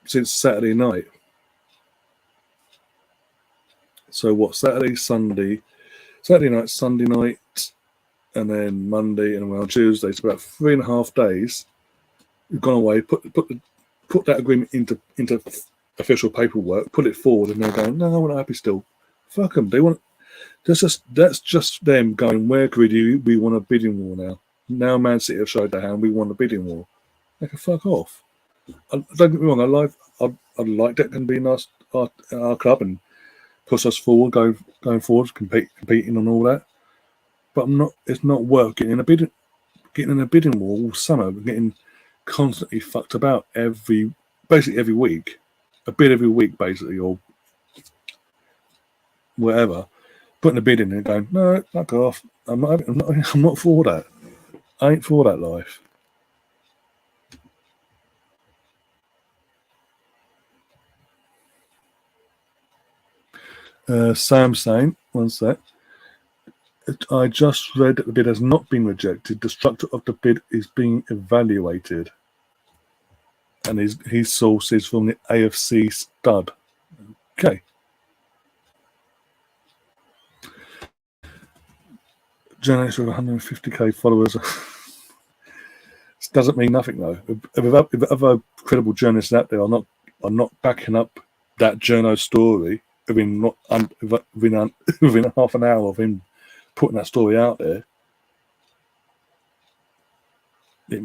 since Saturday night. So what? Saturday night, Sunday night, and then Monday, and on Tuesday. It's about 3.5 days. We've gone away, put that agreement into official paperwork, put it forward, and they're going, no, we're not happy still. Fuck them. They want. That's just them going, we're greedy. We want a bidding war now. Now Man City have showed their hand. We want a bidding war. They can fuck off. Don't get me wrong. I'd like Declan being our club and push us forward, going forward, competing on all that. But it's not worth getting in a bidding war all summer, getting constantly fucked about basically every week, a bid every week, basically, or whatever. Putting a bid in and going, no, fuck off. I'm not for that. I ain't for that life. Sam saying, one sec. I just read that the bid has not been rejected. The structure of the bid is being evaluated. And his source is from the AFC stud. Okay. Journalists with 150k followers. This doesn't mean nothing, though. If other credible journalists out there are not backing up that journo story within half an hour of him putting that story out there, at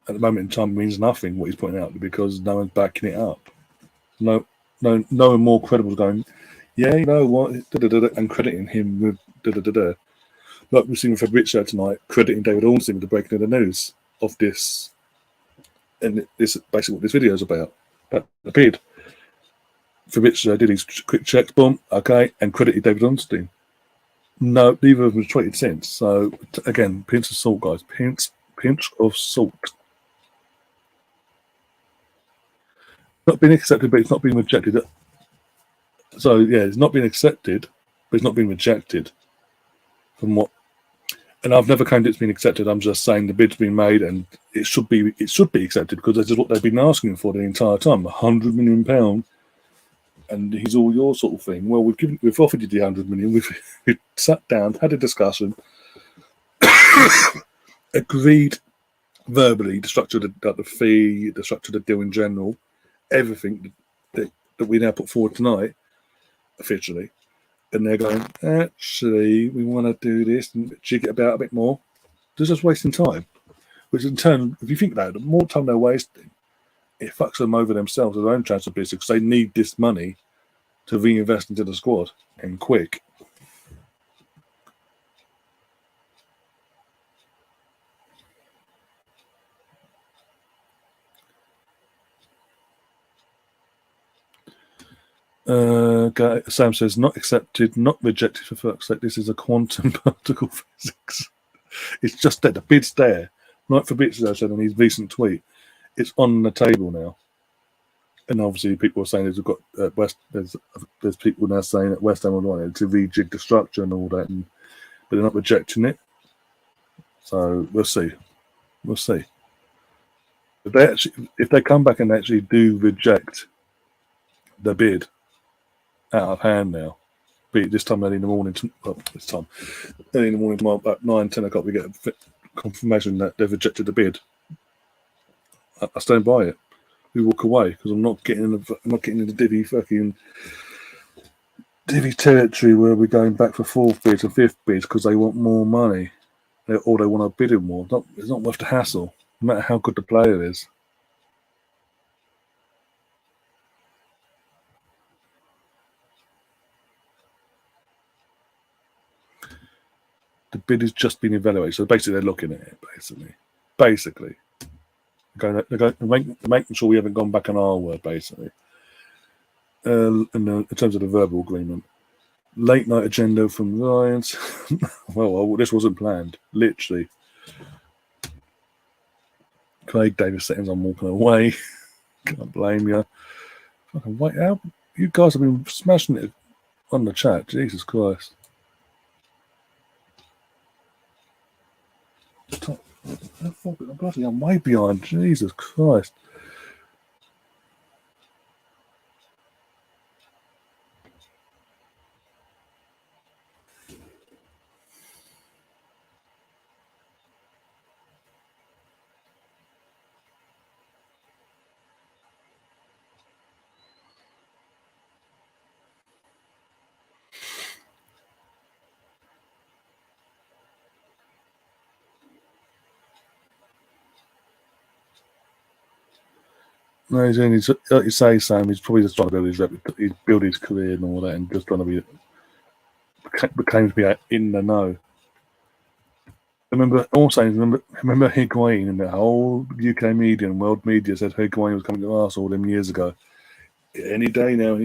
the moment in time means nothing what he's putting out there, because no one's backing it up. No one more credible is going, yeah, you know what, and crediting him with . like we've seen with Fabrizio tonight, crediting David Ornstein with the breaking of the news of this, and this is basically what this video is about the bid. Fabrizio did his quick checks, boom, okay, and credited David Ornstein. No, neither of them has tweeted since. So again, pinch of salt, guys. Pinch of salt. Not been accepted, but it's not been rejected. So yeah, it's not been accepted, but it's not been rejected. From what, and I've never claimed it's been accepted. I'm just saying the bid's been made, and it should be accepted because this is what they've been asking for the entire time: £100 million. And he's all your sort of thing. Well, we've offered you the 100 million. We've sat down, had a discussion, agreed verbally the structure of the fee, the structure of the deal in general, everything that we now put forward tonight, officially. And they're going, actually, we want to do this and jig it about a bit more. They're just wasting time. Which in turn, if you think about it, the more time they're wasting, it fucks them over themselves, their own transfer business, because they need this money to reinvest into the squad and quick. Sam says, not accepted, not rejected, for fuck's sake. This is a quantum particle physics. It's just there. The bid's there. Like Fabrizio said in his recent tweet, it's on the table now. And obviously, people are saying there's people now saying that West Ham wanted to rejig the structure and all that, but they're not rejecting it. So we'll see. We'll see. If they come back and actually do reject the bid out of hand now, be it this time early in the morning, early in the morning tomorrow, about 9-10 o'clock, we get a confirmation that they've rejected the bid. I stand by it. We walk away because I'm not getting in the divvy territory where we're going back for fourth bids and fifth bids because they want more money, or they want to bid in more. It's not worth the hassle, no matter how good the player is. The bid has just been evaluated, so basically they're looking at it. Basically. They're making sure we haven't gone back on our word, basically. In terms of the verbal agreement. Late night agenda from Lions. well, this wasn't planned, literally. Craig Davis settings, I'm walking away. Can't blame you. Fucking wait out. You guys have been smashing it on the chat. Jesus Christ. I'm way behind. Jesus Christ. No, he's like you say, Sam. He's probably just trying to build his career and all that, and just trying to be in the know. Remember Higuain, and the whole UK media and world media said Higuain was coming to Arsenal all them years ago. Any day now.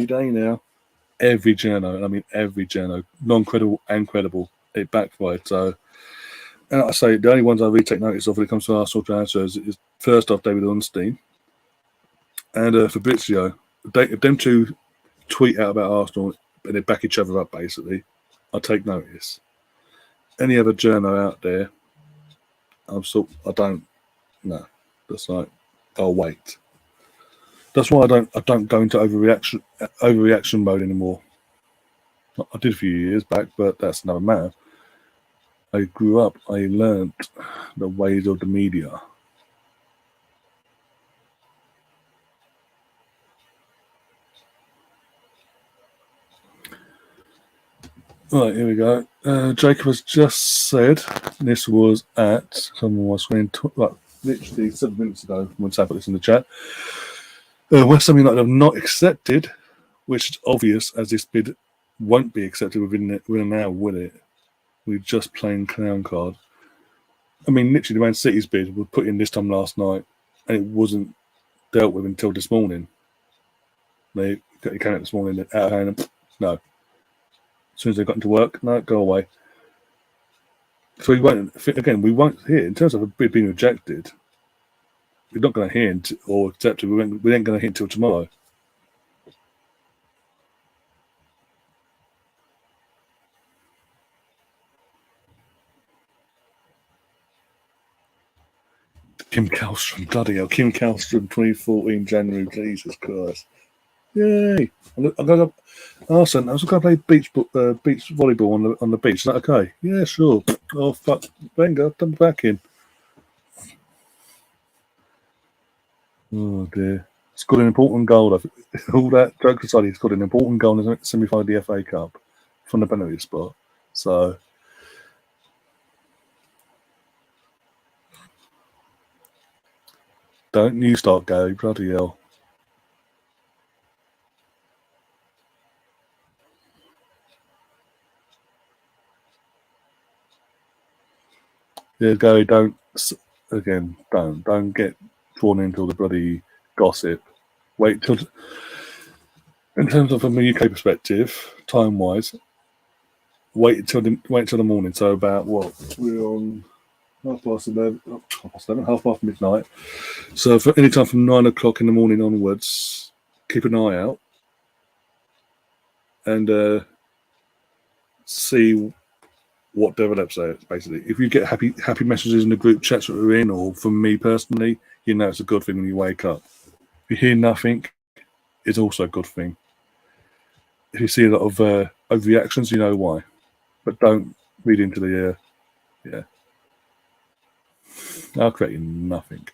Every journo, non-credible and credible, it backfired. So, and I say the only ones I really take notice of when it comes to Arsenal transfers is first off David Ornstein and Fabrizio. If them two tweet out about Arsenal and they back each other up, basically, I take notice. Any other journo out there, I don't. No, that's like I'll wait. That's why I don't go into overreaction mode anymore. I did a few years back, but that's another matter. I grew up. I learned the ways of the media. Right, here we go. Jacob has just said this was at someone was screen literally 7 minutes ago when I put this in the chat. West Ham United have not accepted, which is obvious as this bid won't be accepted within an hour, will it? We're just playing clown card. I mean, literally, the Man City's bid was put in this time last night, and it wasn't dealt with until this morning. They came out this morning out of hand. And, no. As soon as they got into work, no, go away. So we won't hear in terms of a bid being rejected. We're not going to hear or accept it. We ain't going to hear until tomorrow. Kim Kallstrom, bloody hell, Kim Kallstrom, 2014 January, Jesus Christ. Yay! I'm going to Arsene, I was going to play beach volleyball on the beach. Is that okay? Yeah, sure. Oh, fuck. Wenger, come back in. Oh, dear. Scored an important goal. All that joke aside, he scored an important goal in the semi-final of the FA Cup from the penalty spot. So, don't you start, Gary. Bloody hell. Yeah, Gary, don't get drawn into all the bloody gossip. Wait till, in terms of from a UK perspective, time-wise, wait until the morning. So about what? We're on 11:30, midnight. So for any time from 9 o'clock in the morning onwards, keep an eye out and see what develops there. Basically, if you get happy messages in the group chats that we're in, or from me personally, you know it's a good thing when you wake up. If you hear nothing, it's also a good thing. If you see a lot of overreactions, you know why. But don't read into the yeah. I'll create you nothing.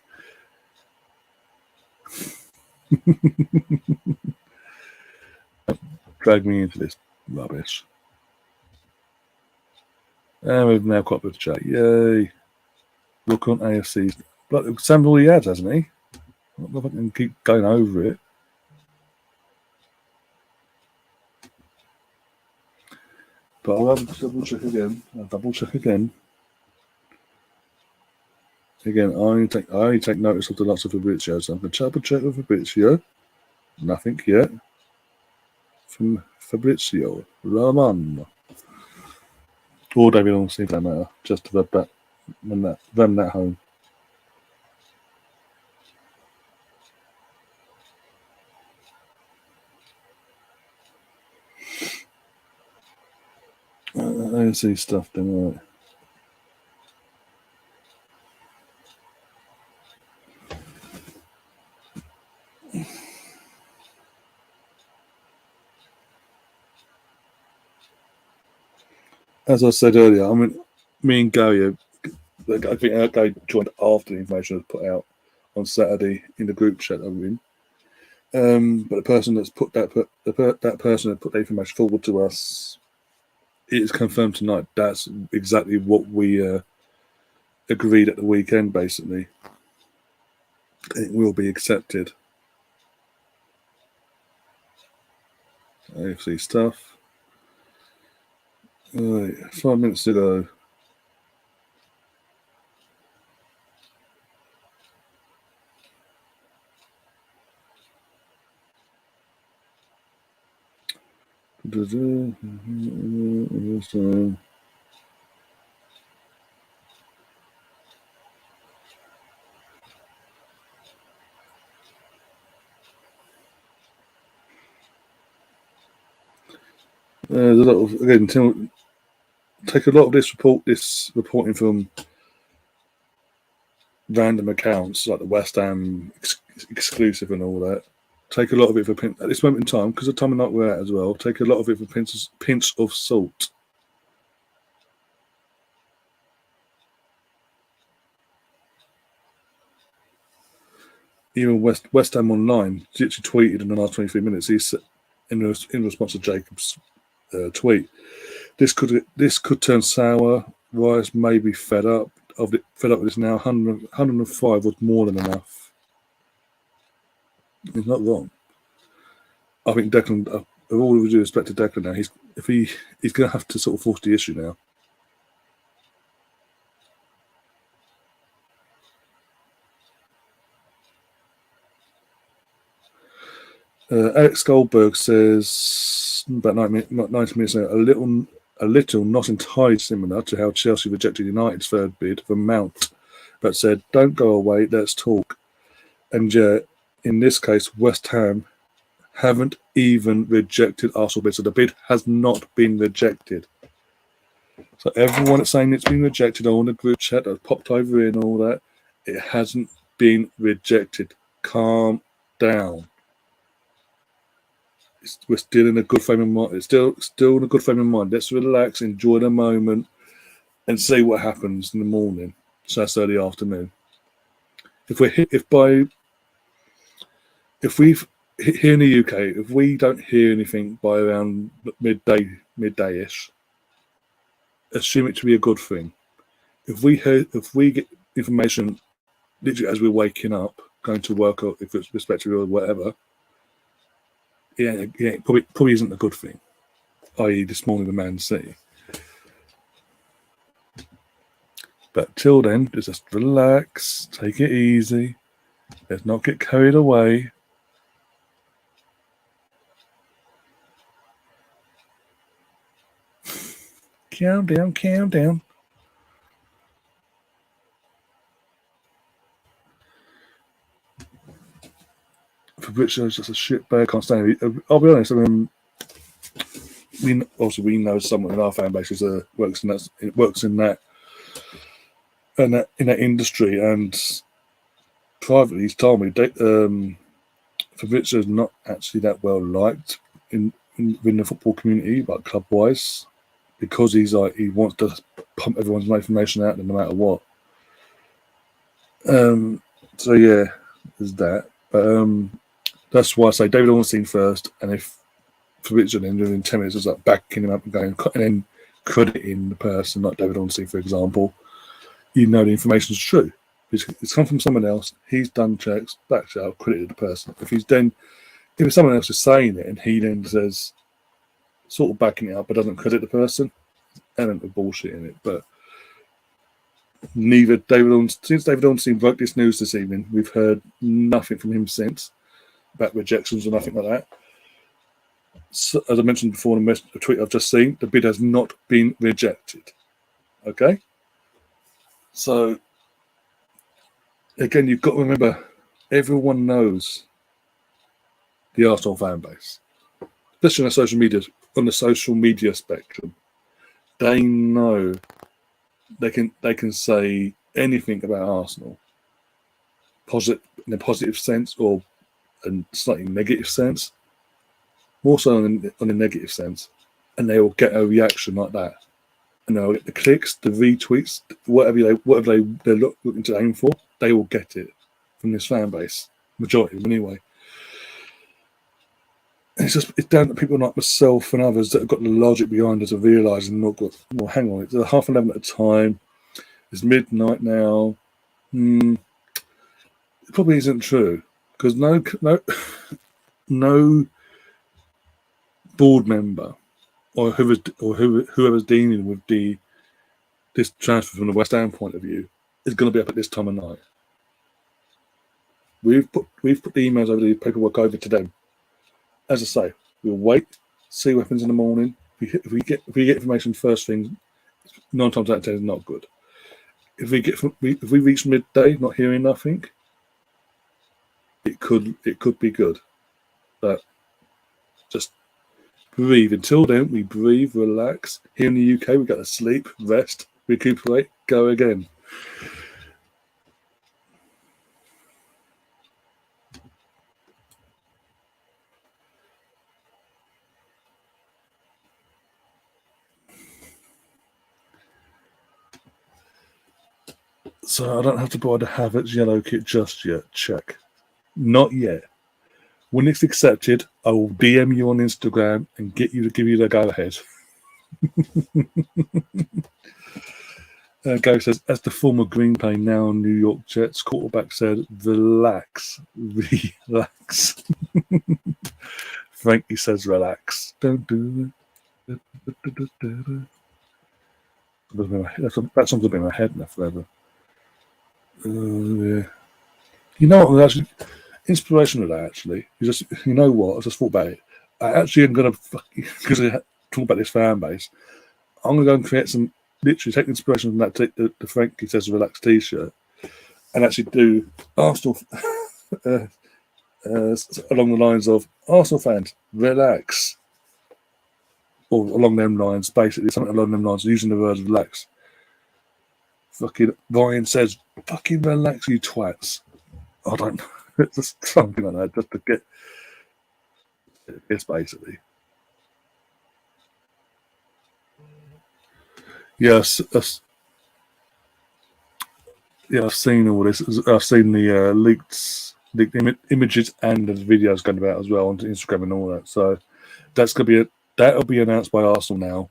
Drag me into this rubbish. And we've now got a bit of chat. Yay. Look on AFC. But Sam's all he has, hasn't he? I don't know if I can keep going over it. But I'll have to double check again. Again, I only take notice of the lots of Fabrizio. So I'm going to double check with Fabrizio. Nothing yet. From Fabrizio. Raman. Or David on see that matter. Just to run that home. I see stuff then, right. As I said earlier, I mean, me and Gary, I think Gary joined after the information was put out on Saturday in the group chat that we're in. But the person that's put that person that put the information forward to us, it is confirmed tonight. That's exactly what we agreed at the weekend. Basically, it will be accepted. AFC stuff. 5 minutes ago. There's a lot of, again, take a lot of this reporting from random accounts like the West Ham exclusive and all that. Take a lot of it for at this moment in time, because the time of night we're at as well. Take a lot of it for pinch of salt. Even West Ham Online literally tweeted in the last 23 minutes. He's in response to Jacob's tweet. This could turn sour. Rice may be fed up with this now. 105 was more than enough. He's not wrong. I think Declan, with all due respect to Declan now, he's going to have to sort of force the issue now. Alex Goldberg says about 90 minutes ago, a little, not entirely similar to how Chelsea rejected United's third bid for Mount, but said, "Don't go away, let's talk." And yet, in this case, West Ham haven't even rejected Arsenal bid, so the bid has not been rejected. So everyone that's saying it's been rejected on the group chat that popped over in all that, it hasn't been rejected. Calm down. We're still in a good frame of mind. It's still in a good frame of mind. Let's relax, enjoy the moment, and see what happens in the morning. So that's early afternoon. If we here in the UK, if we don't hear anything by around midday-ish, assume it to be a good thing. If we get information literally as we're waking up, going to work, or if it's respective or whatever, probably isn't a good thing. I.e., this morning the Man City. But till then, just relax, take it easy. Let's not get carried away. Calm down. For Richard, it's just a shit bag. Can't stand it. I'll be honest. I mean, we know someone in our fan base who works in that industry, and privately he's told me Fabrizio is not actually that well liked in the football community, but club wise, because he wants to pump everyone's information out no matter what. So yeah, there's that. But that's why I say David Ornstein first, and if Fabrizio then within 10 minutes is like backing him up and going, and then crediting the person like David Ornstein, for example, you know the information is true. It's come from someone else. He's done checks, backed out, credited the person. If someone else is saying it and he then says, sort of backing it up, but doesn't credit the person, element of bullshit in it. But since David Ornstein broke this news this evening, we've heard nothing from him since about rejections or nothing like that. So, as I mentioned before in the tweet I've just seen, the bid has not been rejected. Okay? So, again, you've got to remember, everyone knows the Arsenal fan base, especially on the social media spectrum. They know they can say anything about Arsenal, in a positive sense or a slightly negative sense, more so on a negative sense, and they will get a reaction like that, and they'll get the clicks, the retweets, whatever they're looking to aim for. They will get it from this fan base, majority of them anyway. It's down to people like myself and others that have got the logic behind us of realising, well, hang on, it's 11:30 at a time. It's midnight now. It probably isn't true, because no board member or whoever's dealing with this transfer from the West Ham point of view is going to be up at this time of night. We've put the emails over, the paperwork over to them. As I say, we'll wait, see what happens in the morning. If we get information first thing, 9 times out of 10 is not good. If we reach midday not hearing nothing, it could be good. But just breathe. Until then, we breathe, relax. Here in the UK, we've got to sleep, rest, recuperate, go again. So I don't have to buy the Havertz yellow kit just yet. Check. Not yet. When it's accepted, I will DM you on Instagram and get you to give you the go-ahead. Gary says, as the former Green Bay, now New York Jets quarterback said, relax. Frankie says, relax. Don't do it. That song's been in my head now forever. Yeah. You know what? Actually, inspiration of that, actually. You know what? I just thought about it. I actually am going to, because I talk about this fan base, I'm going to go and create some, literally take inspiration from that, the Frankie Says Relax t-shirt, and actually do Arsenal, along the lines of Arsenal fans, relax. Or along them lines, basically, something along them lines, using the word relax. Fucking Ryan says, fucking relax, you twats. I don't know. Just something like that, just to get it's basically. Yes, yeah, I've seen all this. I've seen the leaked images and the videos going about as well on Instagram and all that. So that'll be announced by Arsenal now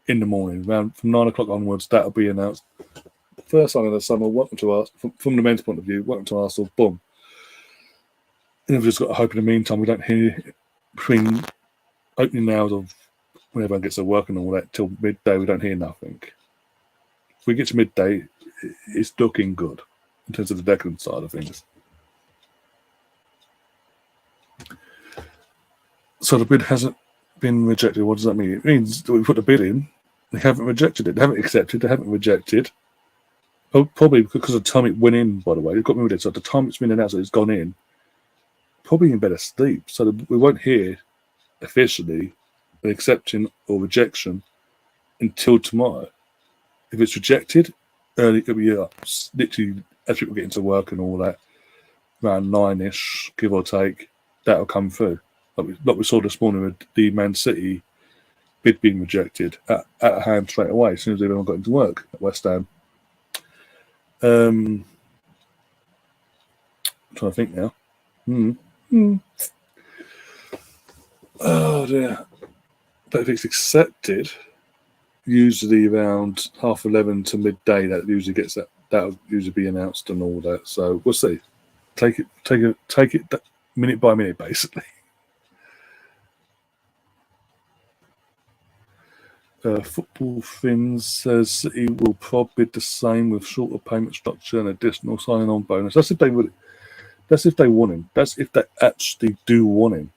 in the morning, around from 9 o'clock onwards. That'll be announced. First sign of the summer. Welcome to Arsenal from the men's point of view. Welcome to Arsenal. Boom. And we've just got to hope in the meantime we don't hear between opening hours of when everyone gets to work and all that till midday. We don't hear nothing. If we get to midday, it's looking good in terms of the Declan side of things. So the bid hasn't been rejected. What does that mean? It means that we put the bid in. They haven't rejected it. They haven't accepted. They haven't rejected. Probably because of the time it went in, by the way. They've got me with it. So at the time it's been announced that it's gone in, probably in better sleep. So we won't hear officially an accepting or rejection until tomorrow. If it's rejected, early, it'll be literally as people get into work and all that, around 9-ish, give or take, that'll come through. Like we saw this morning with the Man City bid being rejected at a hand straight away as soon as everyone got into work at West Ham. I'm trying to think now. Oh dear. But if it's accepted, usually around 11:30 to midday, that usually gets that'll usually be announced and all that. So we'll see. Take it minute by minute, basically. Football Fins says City will probably bid the same with shorter payment structure and additional signing-on bonus. That's if they would. That's if they want him. That's if they actually do want him.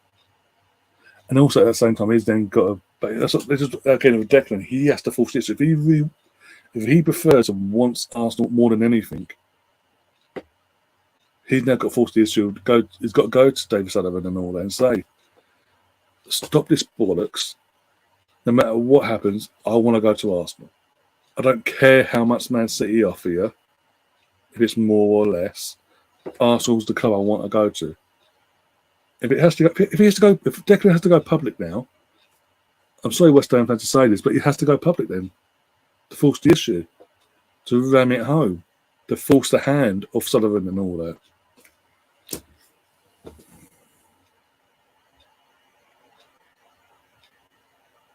And also at the same time, he's then got a. That's just again with Declan. He has to force this. If he prefers and wants Arsenal more than anything, he's now got to force the issue. He's got to go to David Sullivan and all that and say, "Stop this bollocks. No matter what happens, I want to go to Arsenal. I don't care how much Man City offer you. If it's more or less, Arsenal's the club I want to go to. If Declan has to go public now, I'm sorry West Ham fans to say this, but he has to go public then to force the issue, to ram it home, to force the hand of Sullivan and all that."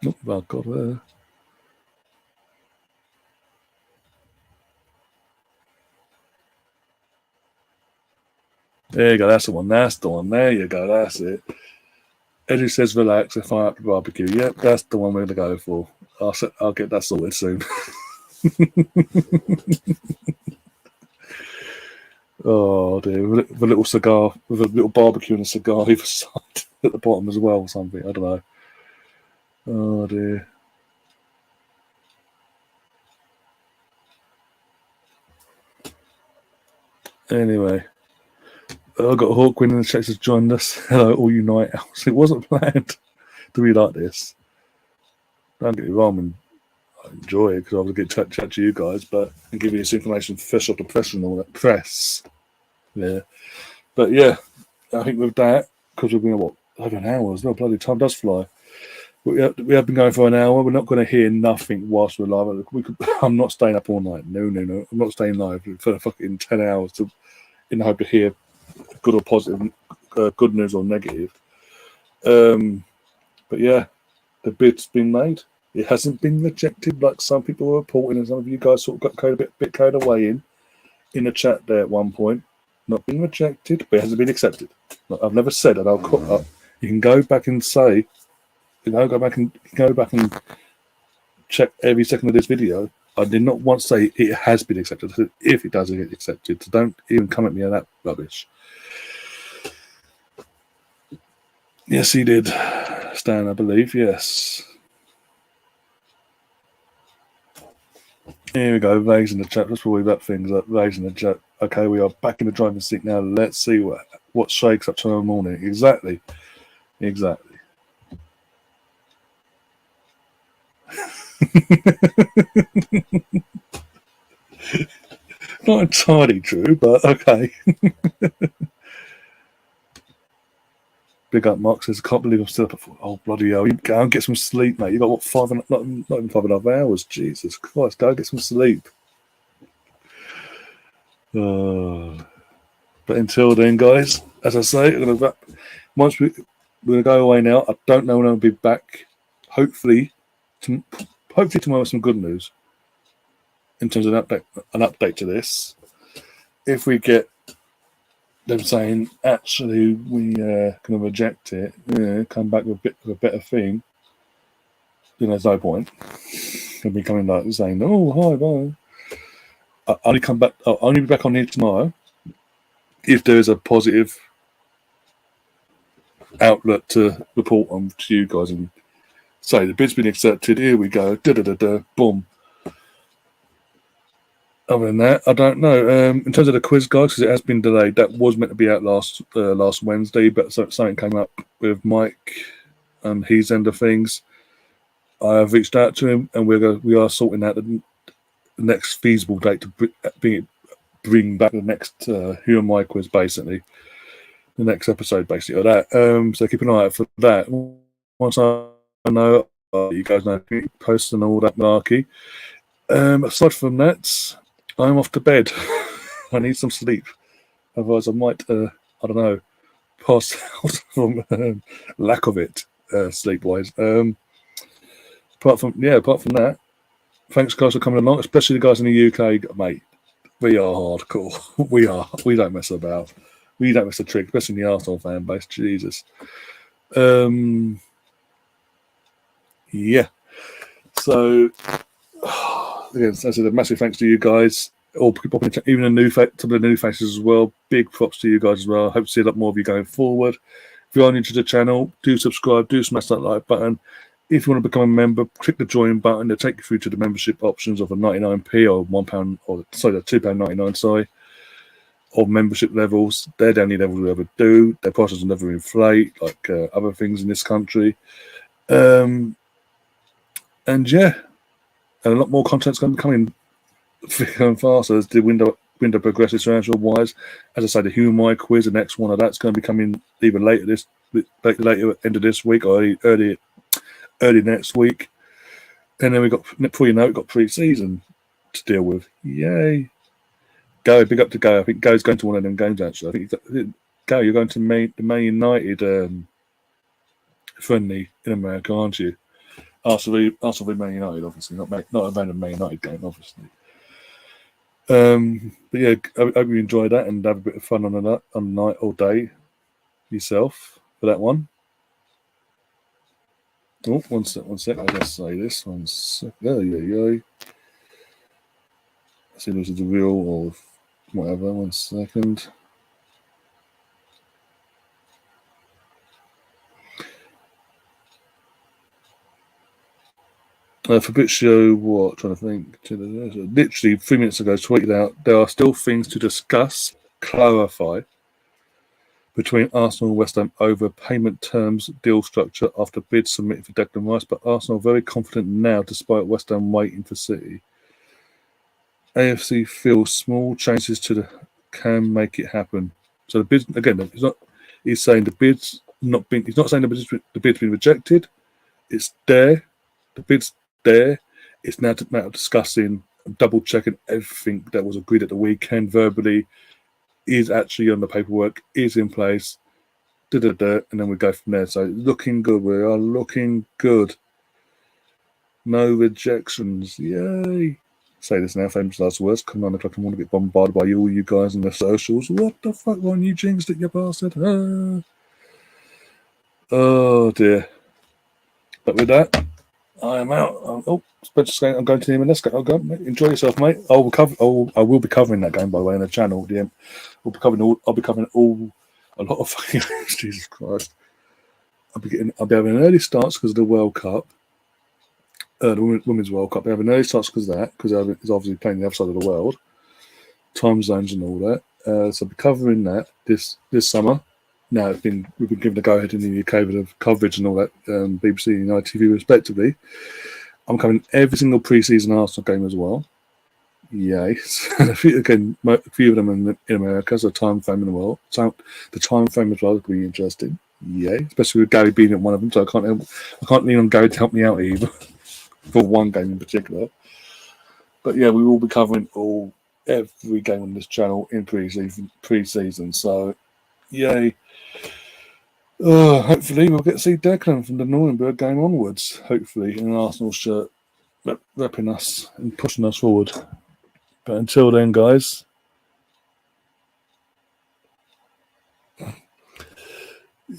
Oh, my God. There you go. That's the one. That's the one. There you go. That's it. Eddie says, "Relax and fire up the barbecue." Yep, that's the one we're going to go for. I'll get that sorted soon. Oh dear, with a little cigar, with a little barbecue and a cigar either side at the bottom as well, or something. I don't know. Oh dear. Anyway, I got Hawkwin in the chat has joined us. Hello, all you night owls. It wasn't planned to be like this. Don't get me wrong, I enjoy it because I was going to chat to you guys, but and give you this information fresh off the press and all that press. Yeah, but yeah, I think with that, because we've been over an hour as well. Bloody time does fly. We have been going for an hour. We're not going to hear nothing whilst we're live. I'm not staying up all night. No. I'm not staying live for fucking 10 hours in the hope to hear good or positive, good news or negative. But yeah, the bid's been made. It hasn't been rejected like some people were reporting, and some of you guys sort of got a bit carried away in the chat there at one point. Not been rejected, but it hasn't been accepted. I've never said, and you can go back and say, go back and check every second of this video. I did not once say it has been accepted. I said if it doesn't get accepted, so don't even come at me on that rubbish. Yes, he did. Stan, I believe. Yes. Here we go. Vagues in the chat. Let's worry about things like Vagues in the chat. Okay, we are back in the driving seat now. Let's see what shakes up tomorrow morning. Exactly. Not entirely true, but okay. Big up, Mark says, I can't believe I'm still up at 4. Oh, bloody hell. You go and get some sleep, mate. You got what, not even 5.5 hours? Jesus Christ, go get some sleep. But until then, guys, as I say, once we're going to go away now. I don't know when I'll be back. Hopefully tomorrow with some good news in terms of an update to this. If we get them saying, actually, we going to reject it, come back with a better thing, then there's no point. They'll be coming like saying, oh, hi, bye. I'll only be back on here tomorrow if there is a positive outlet to report on to you guys and say the bid's been accepted. Here we go. Boom. Other than that, I don't know. In terms of the quiz, guys, because it has been delayed, that was meant to be out last Wednesday, but something came up with Mike and his end of things. I have reached out to him, and we are sorting out the next feasible date to bring back the next Who Am I quiz, basically. The next episode, basically, of that. So keep an eye out for that. Once I know, you guys know, posts and all that malarkey. Aside from that, I'm off to bed. I need some sleep. Otherwise, I might, I don't know, pass out from lack of it, sleep-wise. Apart from that, thanks, guys, for coming along, especially the guys in the UK, mate. We are hardcore. We are. We don't mess about. We don't miss a trick, especially in the Arsenal fan base. Jesus. Yeah. So, again, as I said, a massive thanks to you guys. All people, even some of the new faces as well. Big props to you guys as well. I hope to see a lot more of you going forward. If you are new to the channel, do subscribe, do smash that like button. If you want to become a member, click the join button. They'll take you through to the membership options of a 99p or £1 or £2.99, sorry, or membership levels. They're the only levels we ever do. Their prices will never inflate like other things in this country. And yeah, and a lot more content's going to be coming thicker and faster as the window progresses financial-wise. As I say, the Who Am I quiz, the next one of that's going to be coming either later end of this week or early next week. And then before you know it, we've got pre-season to deal with. Yay. Go, big up to Go. I think Go's going to one of them games, actually. I think Go, you're going to the Man United friendly in America, aren't you? Arsenal v Man United, obviously. Not a random Man United game, obviously. But yeah, I hope you enjoy that and have a bit of fun on the night or day yourself for that one. Oh, one sec. I'll just say this. One sec. There you go. See if this is the real or whatever. 1 second. Fabrizio, what? Trying to think. Literally 3 minutes ago, tweeted out, there are still things to discuss, clarify between Arsenal and West Ham over payment terms, deal structure after bids submitted for Declan Rice, but Arsenal are very confident now despite West Ham waiting for City. AFC feels small changes can make it happen. So the bids, again, he's saying the bid's not been, he's not saying the bid's been rejected. It's there. The bid's there. It's now a matter of discussing, double checking everything that was agreed at the weekend verbally is actually on the paperwork, is in place, and then we go from there. So looking good. We are looking good. No rejections. Yay. Say this now, famous last words. Come 9 o'clock, I want to get bombarded by all you guys in the socials. What the fuck, Ron? You jinxed it, you bastard. Oh dear. But with that, I am out. Spencer's saying I'm going to the MLS game. I'll go, mate. Enjoy yourself, mate. I will be covering that game, by the way, on the channel. I'll be covering a lot of fucking Jesus Christ. I'll be having an early starts because of the World Cup, the Women's World Cup. I'll be having early starts because of that, because it's obviously playing the other side of the world, time zones and all that. So I'll be covering that this summer. Now we've been given a go ahead in the UK with the coverage and all that, BBC and ITV respectively. I'm covering every single pre-season Arsenal game as well. Yay! Again, a few of them in America, so time frame in the world. So the time frame as well is really interesting. Yay! Especially with Gary being at one of them, so I can't lean on Gary to help me out either for one game in particular. But yeah, we will be covering every game on this channel in pre-season. So yay! Hopefully we'll get to see Declan from the Nuremberg game onwards. Hopefully in an Arsenal shirt, repping us and pushing us forward. But until then, guys,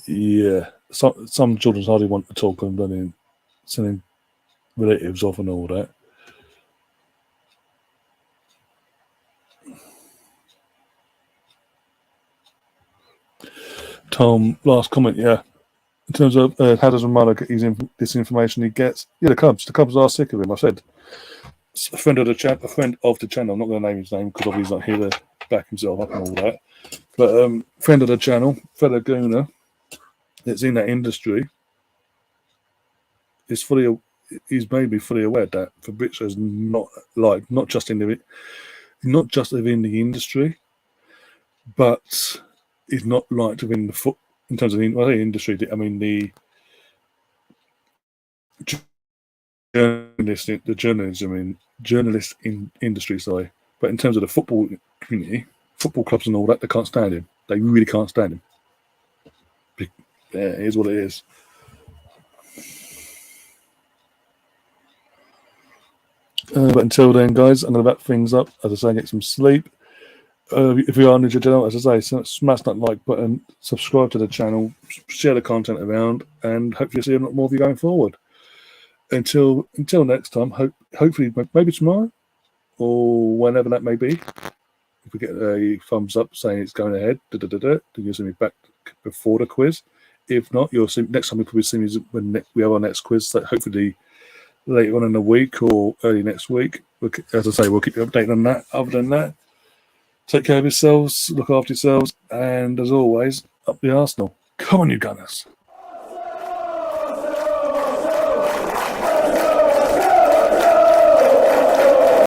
yeah, some children hardly want to talk and then sending relatives off and all that. Tom, last comment, yeah. In terms of how does Romano get this information he gets? Yeah, the Cubs are sick of him. I said, a friend of the channel. I'm not going to name his name because obviously he's not here to back himself up and all that. But friend of the channel, fellow Gooner, that's in that industry, he's made me fully aware that Fabrizio's not just within the industry, but he's not liked within the in terms of the industry. I mean the journalist industry, sorry. But in terms of the football community, football clubs and all that, they can't stand him. They really can't stand him. Yeah, here's what it is. But until then, guys, I'm going to wrap things up. As I say, get some sleep. If you are new to the channel, as I say, smash that like button, subscribe to the channel, share the content around, and hopefully see a lot more of you going forward. Until next time, hopefully maybe tomorrow or whenever that may be. If we get a thumbs up saying it's going ahead, then you'll see me back before the quiz. If not, you'll see next time we probably see me when we have our next quiz. So hopefully later on in the week or early next week. As I say, we'll keep you updated on that. Other than that, take care of yourselves, look after yourselves, and as always, up the Arsenal. Come on, you Gunners.